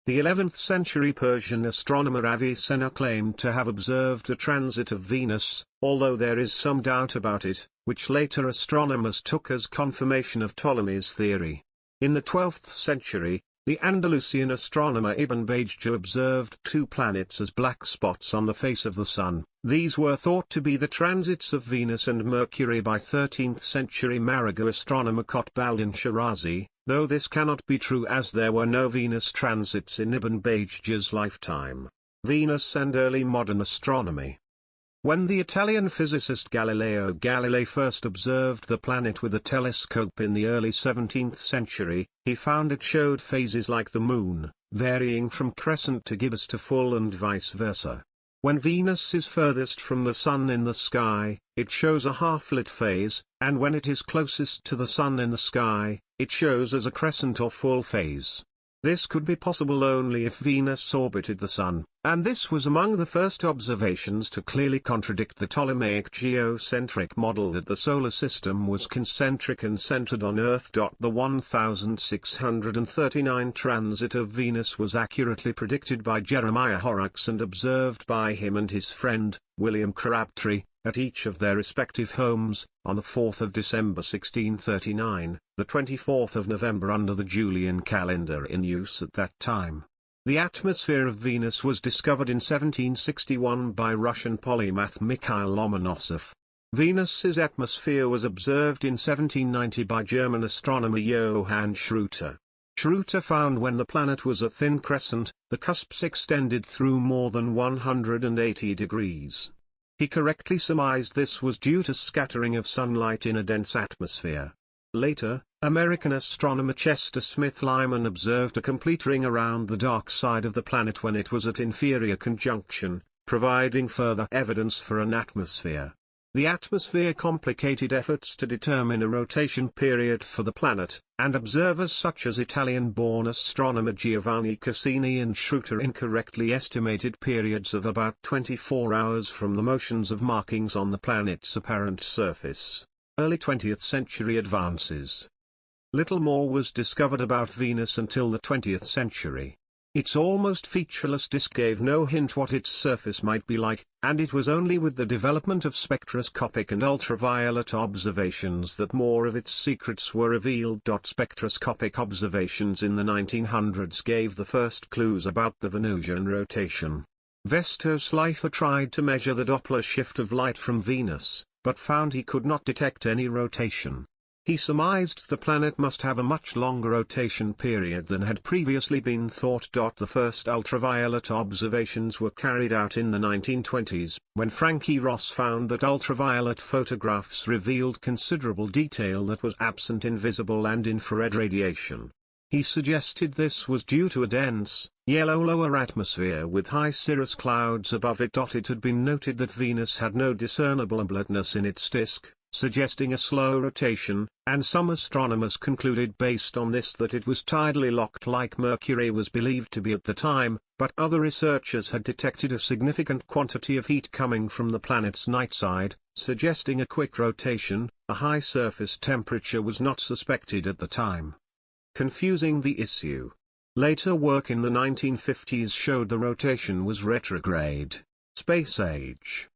The 11th century Persian astronomer Avicenna claimed to have observed a transit of Venus, although there is some doubt about it, which later astronomers took as confirmation of Ptolemy's theory. In the 12th century, the Andalusian astronomer Ibn Bajjah observed two planets as black spots on the face of the Sun. These were thought to be the transits of Venus and Mercury by 13th century Mariga astronomer Qutb-al-Din Shirazi, though this cannot be true as there were no Venus transits in Ibn Bajjah's lifetime. Venus and early modern astronomy. When the Italian physicist Galileo Galilei first observed the planet with a telescope in the early 17th century, he found it showed phases like the Moon, varying from crescent to gibbous to full and vice versa. When Venus is furthest from the Sun in the sky, it shows a half-lit phase, and when it is closest to the Sun in the sky, it shows as a crescent or full phase. This could be possible only if Venus orbited the Sun, and this was among the first observations to clearly contradict the Ptolemaic geocentric model that the solar system was concentric and centered on Earth. The 1639 transit of Venus was accurately predicted by Jeremiah Horrocks and observed by him and his friend, William Crabtree, at each of their respective homes, on the 4th of December 1639, the 24th of November under the Julian calendar in use at that time. The atmosphere of Venus was discovered in 1761 by Russian polymath Mikhail Lomonosov. Venus's atmosphere was observed in 1790 by German astronomer Johann Schröter. Schröter found when the planet was a thin crescent, the cusps extended through more than 180 degrees. He correctly surmised this was due to scattering of sunlight in a dense atmosphere. Later, American astronomer Chester Smith Lyman observed a complete ring around the dark side of the planet when it was at inferior conjunction, providing further evidence for an atmosphere. The atmosphere complicated efforts to determine a rotation period for the planet, and observers such as Italian-born astronomer Giovanni Cassini and Schroeter incorrectly estimated periods of about 24 hours from the motions of markings on the planet's apparent surface. Early 20th century advances. Little more was discovered about Venus until the 20th century. Its almost featureless disk gave no hint what its surface might be like, and it was only with the development of spectroscopic and ultraviolet observations that more of its secrets were revealed. Spectroscopic observations in the 1900s gave the first clues about the Venusian rotation. Vesto Slipher tried to measure the Doppler shift of light from Venus, but found he could not detect any rotation. He surmised the planet must have a much longer rotation period than had previously been thought. The first ultraviolet observations were carried out in the 1920s, when Frankie Ross found that ultraviolet photographs revealed considerable detail that was absent in visible and infrared radiation. He suggested this was due to a dense, yellow lower atmosphere with high cirrus clouds above it. It had been noted that Venus had no discernible bloodness in its disk, suggesting a slow rotation, and some astronomers concluded based on this that it was tidally locked like Mercury was believed to be at the time, but other researchers had detected a significant quantity of heat coming from the planet's night side, suggesting a quick rotation. A high surface temperature was not suspected at the time, confusing the issue. Later work in the 1950s showed the rotation was retrograde. Space age.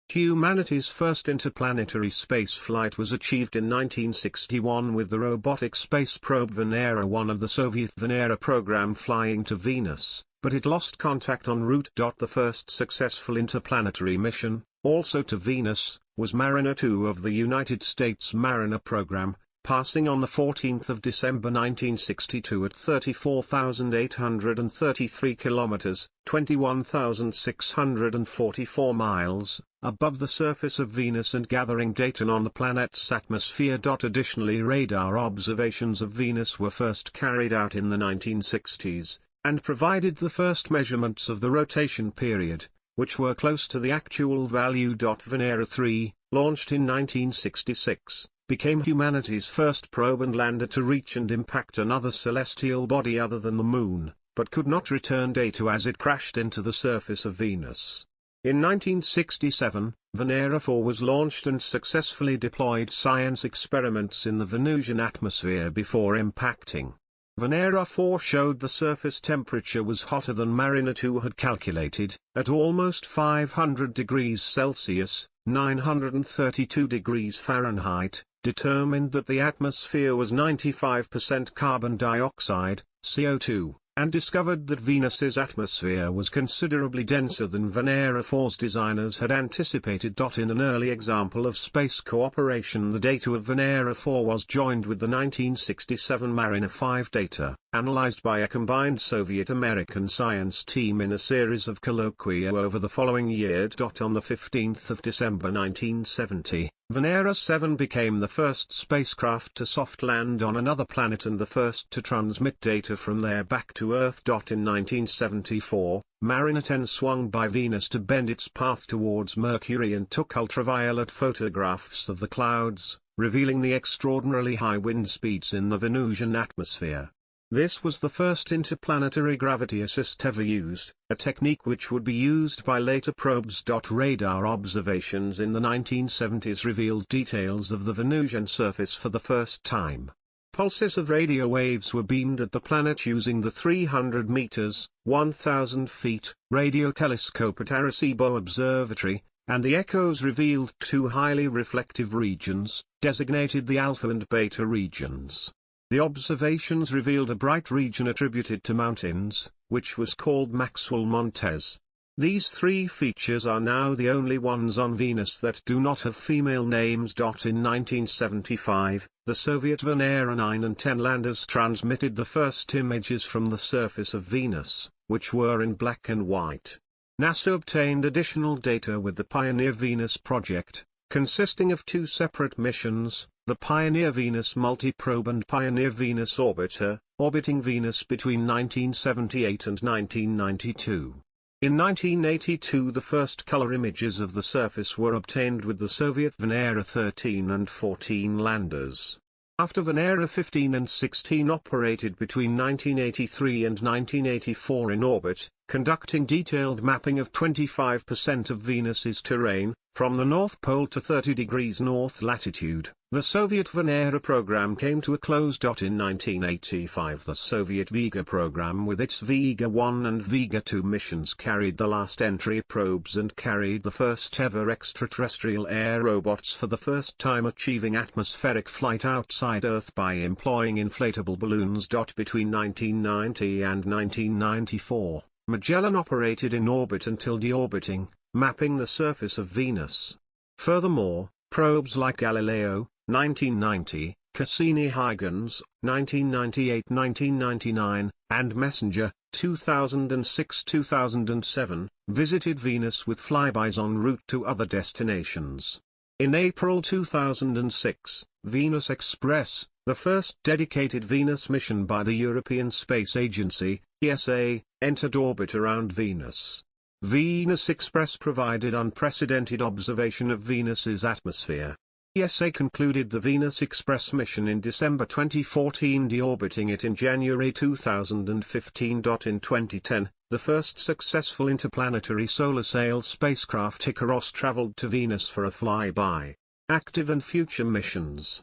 Humanity's first interplanetary spaceflight was achieved in 1961 with the robotic space probe Venera 1 of the Soviet Venera program flying to Venus, but it lost contact en route. The first successful interplanetary mission, also to Venus, was Mariner 2 of the United States Mariner program, passing on the 14th of December 1962 at 34,833 kilometers, 21,644 miles, above the surface of Venus and gathering data on the planet's atmosphere. Additionally, radar observations of Venus were first carried out in the 1960s, and provided the first measurements of the rotation period, which were close to the actual value. Venera 3, launched in 1966, became humanity's first probe and lander to reach and impact another celestial body other than the Moon, but could not return data as it crashed into the surface of Venus. In 1967, Venera 4 was launched and successfully deployed science experiments in the Venusian atmosphere before impacting. Venera 4 showed the surface temperature was hotter than Mariner 2 had calculated, at almost 500 degrees Celsius, 932 degrees Fahrenheit, determined that the atmosphere was 95% carbon dioxide, CO2, and discovered that Venus's atmosphere was considerably denser than Venera 4's designers had anticipated. In an early example of space cooperation, the data of Venera 4 was joined with the 1967 Mariner 5 data, analyzed by a combined Soviet-American science team in a series of colloquia over the following year. On the 15th of December 1970, Venera 7 became the first spacecraft to soft land on another planet and the first to transmit data from there back to Earth. In 1974, Mariner 10 swung by Venus to bend its path towards Mercury and took ultraviolet photographs of the clouds, revealing the extraordinarily high wind speeds in the Venusian atmosphere. This was the first interplanetary gravity assist ever used, a technique which would be used by later probes. Radar observations in the 1970s revealed details of the Venusian surface for the first time. Pulses of radio waves were beamed at the planet using the 300 meters, 1,000 feet, radio telescope at Arecibo Observatory, and the echoes revealed two highly reflective regions, designated the alpha and beta regions. The observations revealed a bright region attributed to mountains, which was called Maxwell Montes. These three features are now the only ones on Venus that do not have female names. In 1975, the Soviet Venera 9 and 10 landers transmitted the first images from the surface of Venus, which were in black and white. NASA obtained additional data with the Pioneer Venus project, consisting of two separate missions, the Pioneer Venus Multiprobe and Pioneer Venus Orbiter, orbiting Venus between 1978 and 1992. In 1982 the first color images of the surface were obtained with the Soviet Venera 13 and 14 landers. After Venera 15 and 16 operated between 1983 and 1984 in orbit, conducting detailed mapping of 25% of Venus's terrain, from the North Pole to 30 degrees north latitude, the Soviet Venera program came to a close. In 1985 the Soviet Vega program with its Vega 1 and Vega 2 missions carried the last entry probes and carried the first ever extraterrestrial air robots for the first time, achieving atmospheric flight outside Earth by employing inflatable balloons. Between 1990 and 1994, Magellan operated in orbit until deorbiting, mapping the surface of Venus. Furthermore, probes like Galileo, 1990, Cassini-Huygens, 1998-1999, and Messenger, 2006-2007, visited Venus with flybys en route to other destinations. In April 2006, Venus Express, the first dedicated Venus mission by the European Space Agency, ESA, entered orbit around Venus. Venus Express provided unprecedented observation of Venus's atmosphere. ESA concluded the Venus Express mission in December 2014, deorbiting it in January 2015. In 2010, the first successful interplanetary solar sail spacecraft Icaros traveled to Venus for a flyby. Active and future missions.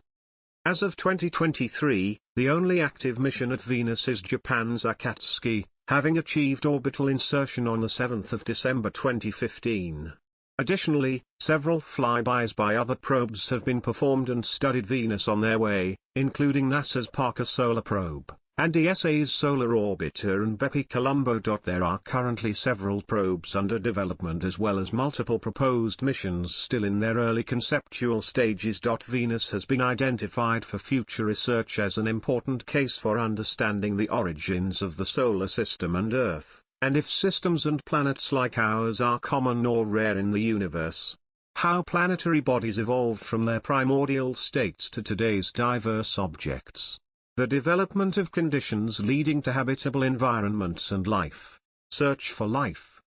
As of 2023, the only active mission at Venus is Japan's Akatsuki, having achieved orbital insertion on 7 December 2015. Additionally, several flybys by other probes have been performed and studied Venus on their way, including NASA's Parker Solar Probe, and ESA's Solar Orbiter and Bepi Colombo. There are currently several probes under development as well as multiple proposed missions still in their early conceptual stages. Venus has been identified for future research as an important case for understanding the origins of the solar system and Earth, and if systems and planets like ours are common or rare in the universe. How planetary bodies evolved from their primordial states to today's diverse objects. The development of conditions leading to habitable environments and life. Search for life.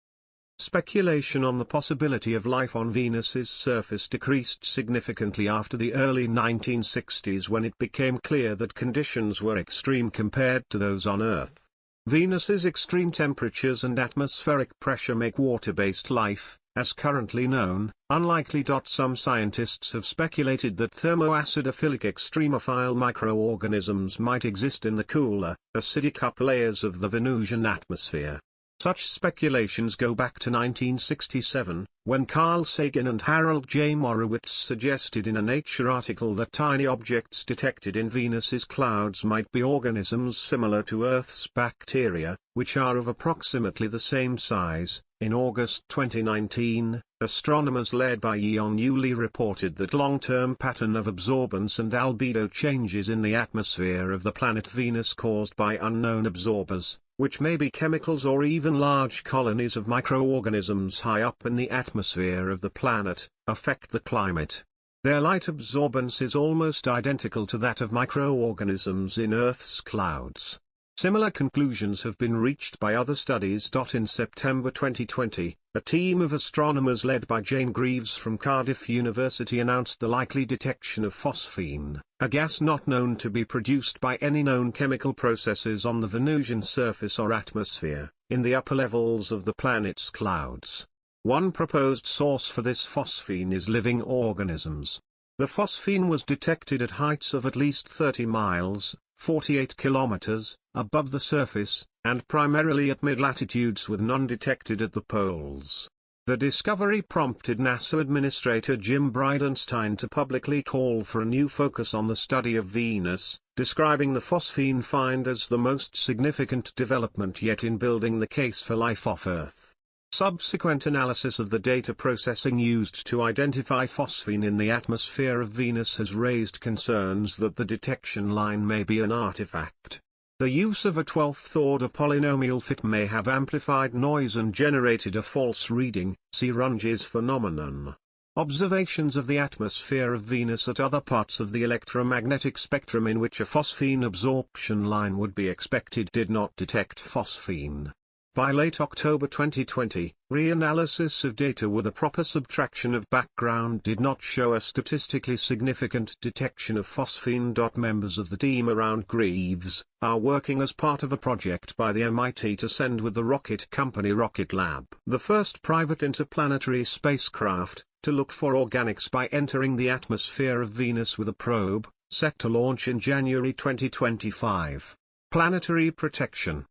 Speculation on the possibility of life on Venus's surface decreased significantly after the early 1960s, when it became clear that conditions were extreme compared to those on Earth. Venus's extreme temperatures and atmospheric pressure make water-based life, as currently known, unlikely. Some scientists have speculated that thermoacidophilic extremophile microorganisms might exist in the cooler, acidic upper layers of the Venusian atmosphere. Such speculations go back to 1967, when Carl Sagan and Harold J. Morowitz suggested in a Nature article that tiny objects detected in Venus's clouds might be organisms similar to Earth's bacteria, which are of approximately the same size. In August 2019, astronomers led by Ion Yulee reported that long-term pattern of absorbance and albedo changes in the atmosphere of the planet Venus caused by unknown absorbers, which may be chemicals or even large colonies of microorganisms high up in the atmosphere of the planet, affect the climate. Their light absorbance is almost identical to that of microorganisms in Earth's clouds. Similar conclusions have been reached by other studies. In September 2020, a team of astronomers led by Jane Greaves from Cardiff University announced the likely detection of phosphine, a gas not known to be produced by any known chemical processes on the Venusian surface or atmosphere, in the upper levels of the planet's clouds. One proposed source for this phosphine is living organisms. The phosphine was detected at heights of at least 30 miles, 48 kilometers, above the surface, and primarily at mid-latitudes with none detected at the poles. The discovery prompted NASA Administrator Jim Bridenstine to publicly call for a new focus on the study of Venus, describing the phosphine find as the most significant development yet in building the case for life off Earth. Subsequent analysis of the data processing used to identify phosphine in the atmosphere of Venus has raised concerns that the detection line may be an artifact. The use of a 12th-order polynomial fit may have amplified noise and generated a false reading. See Runge's phenomenon. Observations of the atmosphere of Venus at other parts of the electromagnetic spectrum in which a phosphine absorption line would be expected did not detect phosphine. By late October 2020, reanalysis of data with a proper subtraction of background did not show a statistically significant detection of phosphine. Members of the team around Greaves are working as part of a project by the MIT to send with the rocket company Rocket Lab, the first private interplanetary spacecraft, to look for organics by entering the atmosphere of Venus with a probe, set to launch in January 2025. Planetary protection.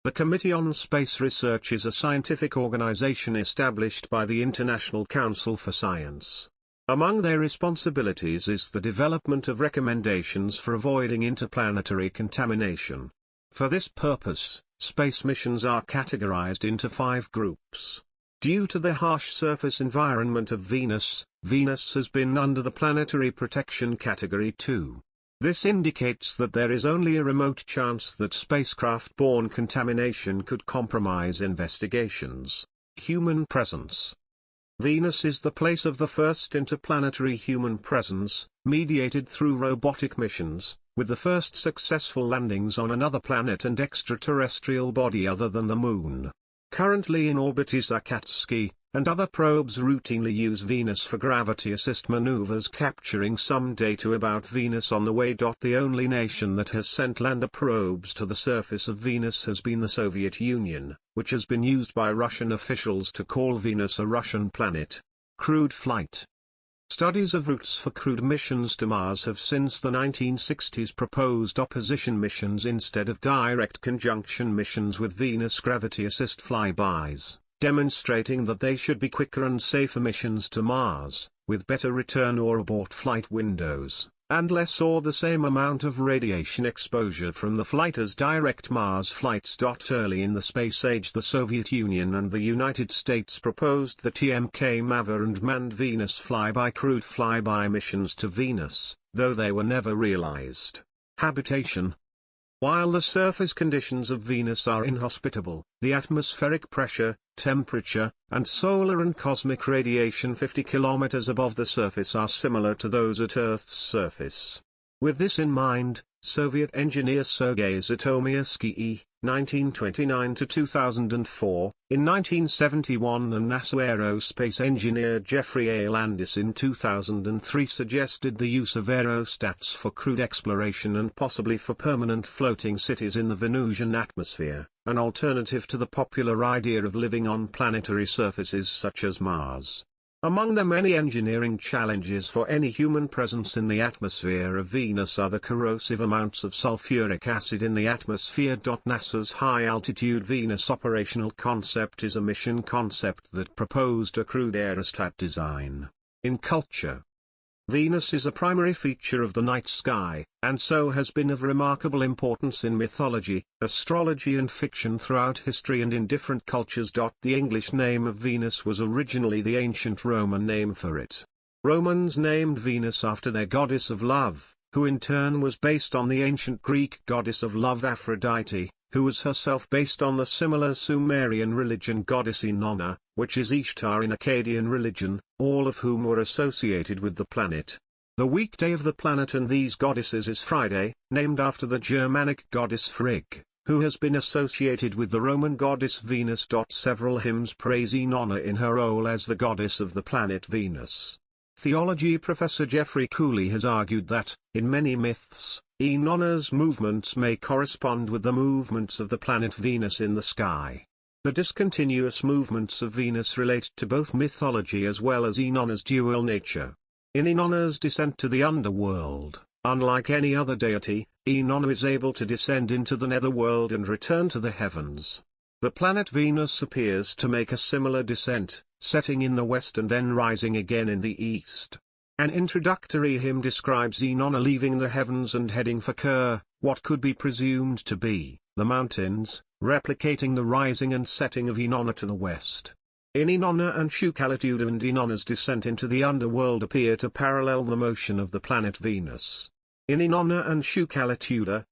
The Committee on Space Research is a scientific organization established by the International Council for Science. Among their responsibilities is the development of recommendations for avoiding interplanetary contamination. For this purpose, space missions are categorized into 5 groups. Due to the harsh surface environment of Venus, Venus has been under the Planetary Protection Category 2. This indicates that there is only a remote chance that spacecraft-borne contamination could compromise investigations. Human presence. Venus is the place of the first interplanetary human presence, mediated through robotic missions, with the first successful landings on another planet and extraterrestrial body other than the Moon. Currently in orbit is Akatsky, and other probes routinely use Venus for gravity assist maneuvers, capturing some data about Venus on the way. The only nation that has sent lander probes to the surface of Venus has been the Soviet Union, which has been used by Russian officials to call Venus a Russian planet. Crewed flight. Studies of routes for crewed missions to Mars have since the 1960s proposed opposition missions instead of direct conjunction missions with Venus gravity assist flybys, demonstrating that they should be quicker and safer missions to Mars, with better return or abort flight windows, and less or the same amount of radiation exposure from the flight as direct Mars flights. Early in the space age, the Soviet Union and the United States proposed the TMK-MAVA and manned Venus flyby crewed flyby missions to Venus, though they were never realized. Habitation. While the surface conditions of Venus are inhospitable, the atmospheric pressure, temperature, and solar and cosmic radiation 50 kilometers above the surface are similar to those at Earth's surface. With this in mind, Soviet engineer Sergei Zhytomyrsky (1929–2004), in 1971, and NASA aerospace engineer Jeffrey A. Landis in 2003 suggested the use of aerostats for crewed exploration and possibly for permanent floating cities in the Venusian atmosphere, an alternative to the popular idea of living on planetary surfaces such as Mars. Among the many engineering challenges for any human presence in the atmosphere of Venus are the corrosive amounts of sulfuric acid in the atmosphere. NASA's high-altitude Venus operational concept is a mission concept that proposed a crude aerostat design. In culture, Venus is a primary feature of the night sky, and so has been of remarkable importance in mythology, astrology and fiction throughout history and in different cultures. The English name of Venus was originally the ancient Roman name for it. Romans named Venus after their goddess of love, who in turn was based on the ancient Greek goddess of love Aphrodite, who was herself based on the similar Sumerian religion goddess Inanna, which is Ishtar in Akkadian religion, all of whom were associated with the planet. The weekday of the planet and these goddesses is Friday, named after the Germanic goddess Frigg, who has been associated with the Roman goddess Venus. Several hymns praise Inanna in her role as the goddess of the planet Venus. Theology professor Jeffrey Cooley has argued that, in many myths, Inanna's movements may correspond with the movements of the planet Venus in the sky. The discontinuous movements of Venus relate to both mythology as well as Inanna's dual nature. In Inanna's descent to the underworld, unlike any other deity, Inanna is able to descend into the netherworld and return to the heavens. The planet Venus appears to make a similar descent, setting in the west and then rising again in the east. An introductory hymn describes Inanna leaving the heavens and heading for Ker, what could be presumed to be the mountains, replicating the rising and setting of Inanna to the west. In Inanna and Shukalitude and Inanna's descent into the underworld appear to parallel the motion of the planet Venus. In Inanna and Shukalitude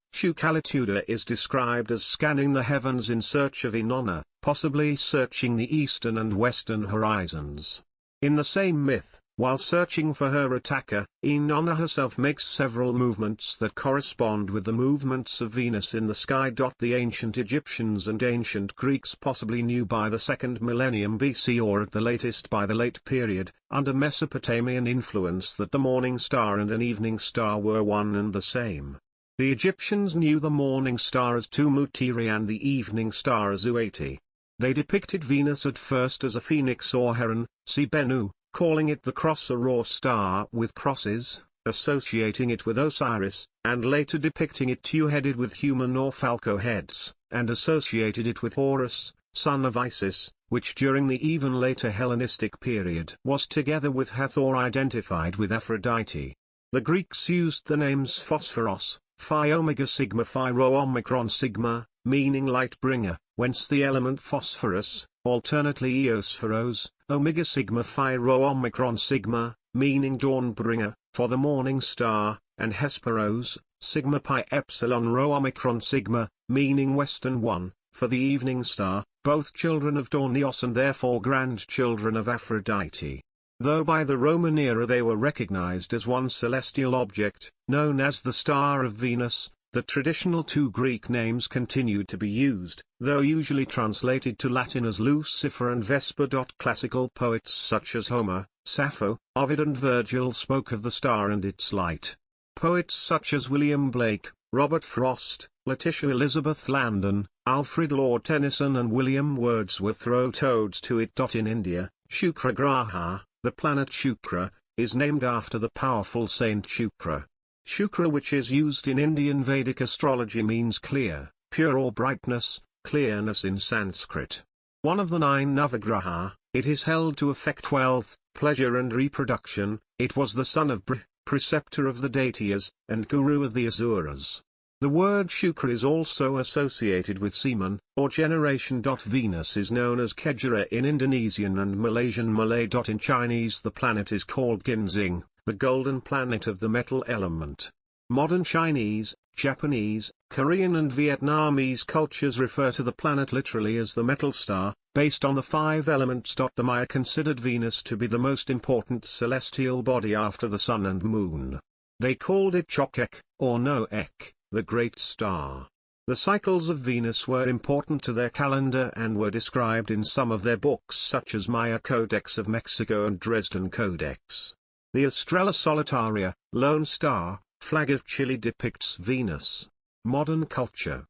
is described as scanning the heavens in search of Inanna, possibly searching the eastern and western horizons. In the same myth, While searching for her attacker, Inanna herself makes several movements that correspond with the movements of Venus in the sky. The ancient Egyptians and ancient Greeks possibly knew by the 2nd millennium BC or at the latest by the late period, under Mesopotamian influence, that the morning star and an evening star were one and the same. The Egyptians knew the morning star as Tumutiri and the evening star as Uati. They depicted Venus at first as a phoenix or heron, see Bennu, calling it the crosser or star with crosses, associating it with Osiris, and later depicting it two-headed with human or falco heads, and associated it with Horus, son of Isis, which during the even later Hellenistic period was together with Hathor identified with Aphrodite. The Greeks used the names Phosphoros, Phi Omega Sigma Phi Rho Omicron Sigma, meaning light bringer, whence the element phosphorus, alternately Eosphoros, Omega Sigma Phi Rho Omicron Sigma, meaning dawn bringer, for the morning star, and Hesperos, Sigma Pi Epsilon Rho Omicron Sigma, meaning western one, for the evening star, both children of Daunios and therefore grandchildren of Aphrodite. Though by the Roman era they were recognized as one celestial object, known as the Star of Venus, the traditional two Greek names continued to be used, though usually translated to Latin as Lucifer and Vesper. Classical poets such as Homer, Sappho, Ovid and Virgil spoke of the star and its light. Poets such as William Blake, Robert Frost, Letitia Elizabeth Landon, Alfred Lord Tennyson and William Wordsworth wrote odes to it. In India, Shukra Graha, the planet Shukra, is named after the powerful saint Shukra. Shukra, which is used in Indian Vedic astrology, means clear, pure or brightness, clearness in Sanskrit. One of the 9 Navagraha, it is held to affect wealth, pleasure and reproduction. It was the son of Brih, preceptor of the Daityas, and guru of the Asuras. The word Shukra is also associated with semen, or generation. Venus is known as Kejara in Indonesian and Malaysian Malay. In Chinese the planet is called Ginseng, the golden planet of the metal element. Modern Chinese, Japanese, Korean and Vietnamese cultures refer to the planet literally as the metal star, based on the 5 elements. The Maya considered Venus to be the most important celestial body after the sun and moon. They called it Chokek, or Noek, the great star. The cycles of Venus were important to their calendar and were described in some of their books such as Maya Codex of Mexico and Dresden Codex. The Estrella Solitaria, lone star, flag of Chile depicts Venus. Modern culture.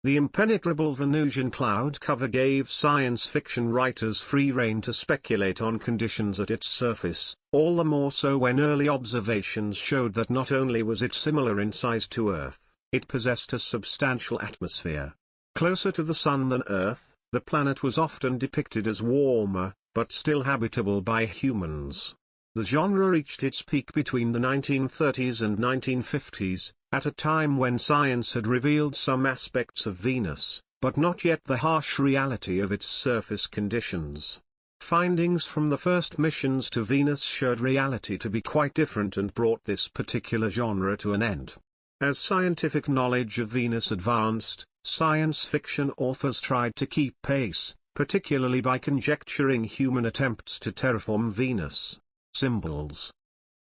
The impenetrable Venusian cloud cover gave science fiction writers free rein to speculate on conditions at its surface, all the more so when early observations showed that not only was it similar in size to Earth, it possessed a substantial atmosphere. Closer to the Sun than Earth, the planet was often depicted as warmer, but still habitable by humans. The genre reached its peak between the 1930s and 1950s, at a time when science had revealed some aspects of Venus, but not yet the harsh reality of its surface conditions. Findings from the first missions to Venus showed reality to be quite different and brought this particular genre to an end. As scientific knowledge of Venus advanced, science fiction authors tried to keep pace, particularly by conjecturing human attempts to terraform Venus. Symbols.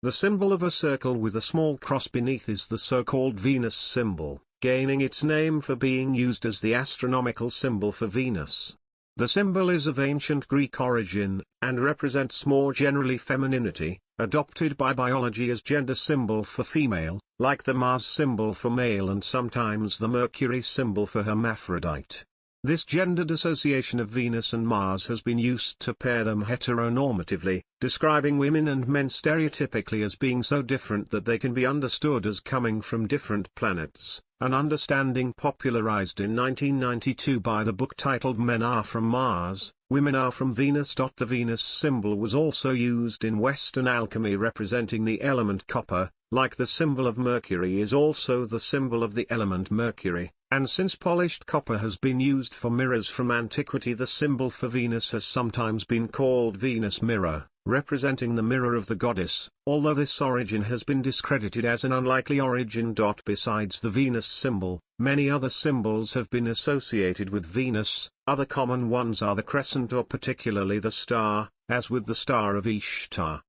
The symbol of a circle with a small cross beneath is the so-called Venus symbol, gaining its name for being used as the astronomical symbol for Venus. The symbol is of ancient Greek origin, and represents more generally femininity, adopted by biology as gender symbol for female, like the Mars symbol for male and sometimes the Mercury symbol for hermaphrodite. This gendered association of Venus and Mars has been used to pair them heteronormatively, describing women and men stereotypically as being so different that they can be understood as coming from different planets, an understanding popularized in 1992 by the book titled Men Are From Mars, Women Are From Venus. The Venus symbol was also used in Western alchemy representing the element copper, like the symbol of Mercury is also the symbol of the element Mercury. And since polished copper has been used for mirrors from antiquity, the symbol for Venus has sometimes been called Venus mirror, representing the mirror of the goddess, although this origin has been discredited as an unlikely origin. Besides the Venus symbol, many other symbols have been associated with Venus. Other common ones are the crescent or particularly the star, as with the Star of Ishtar,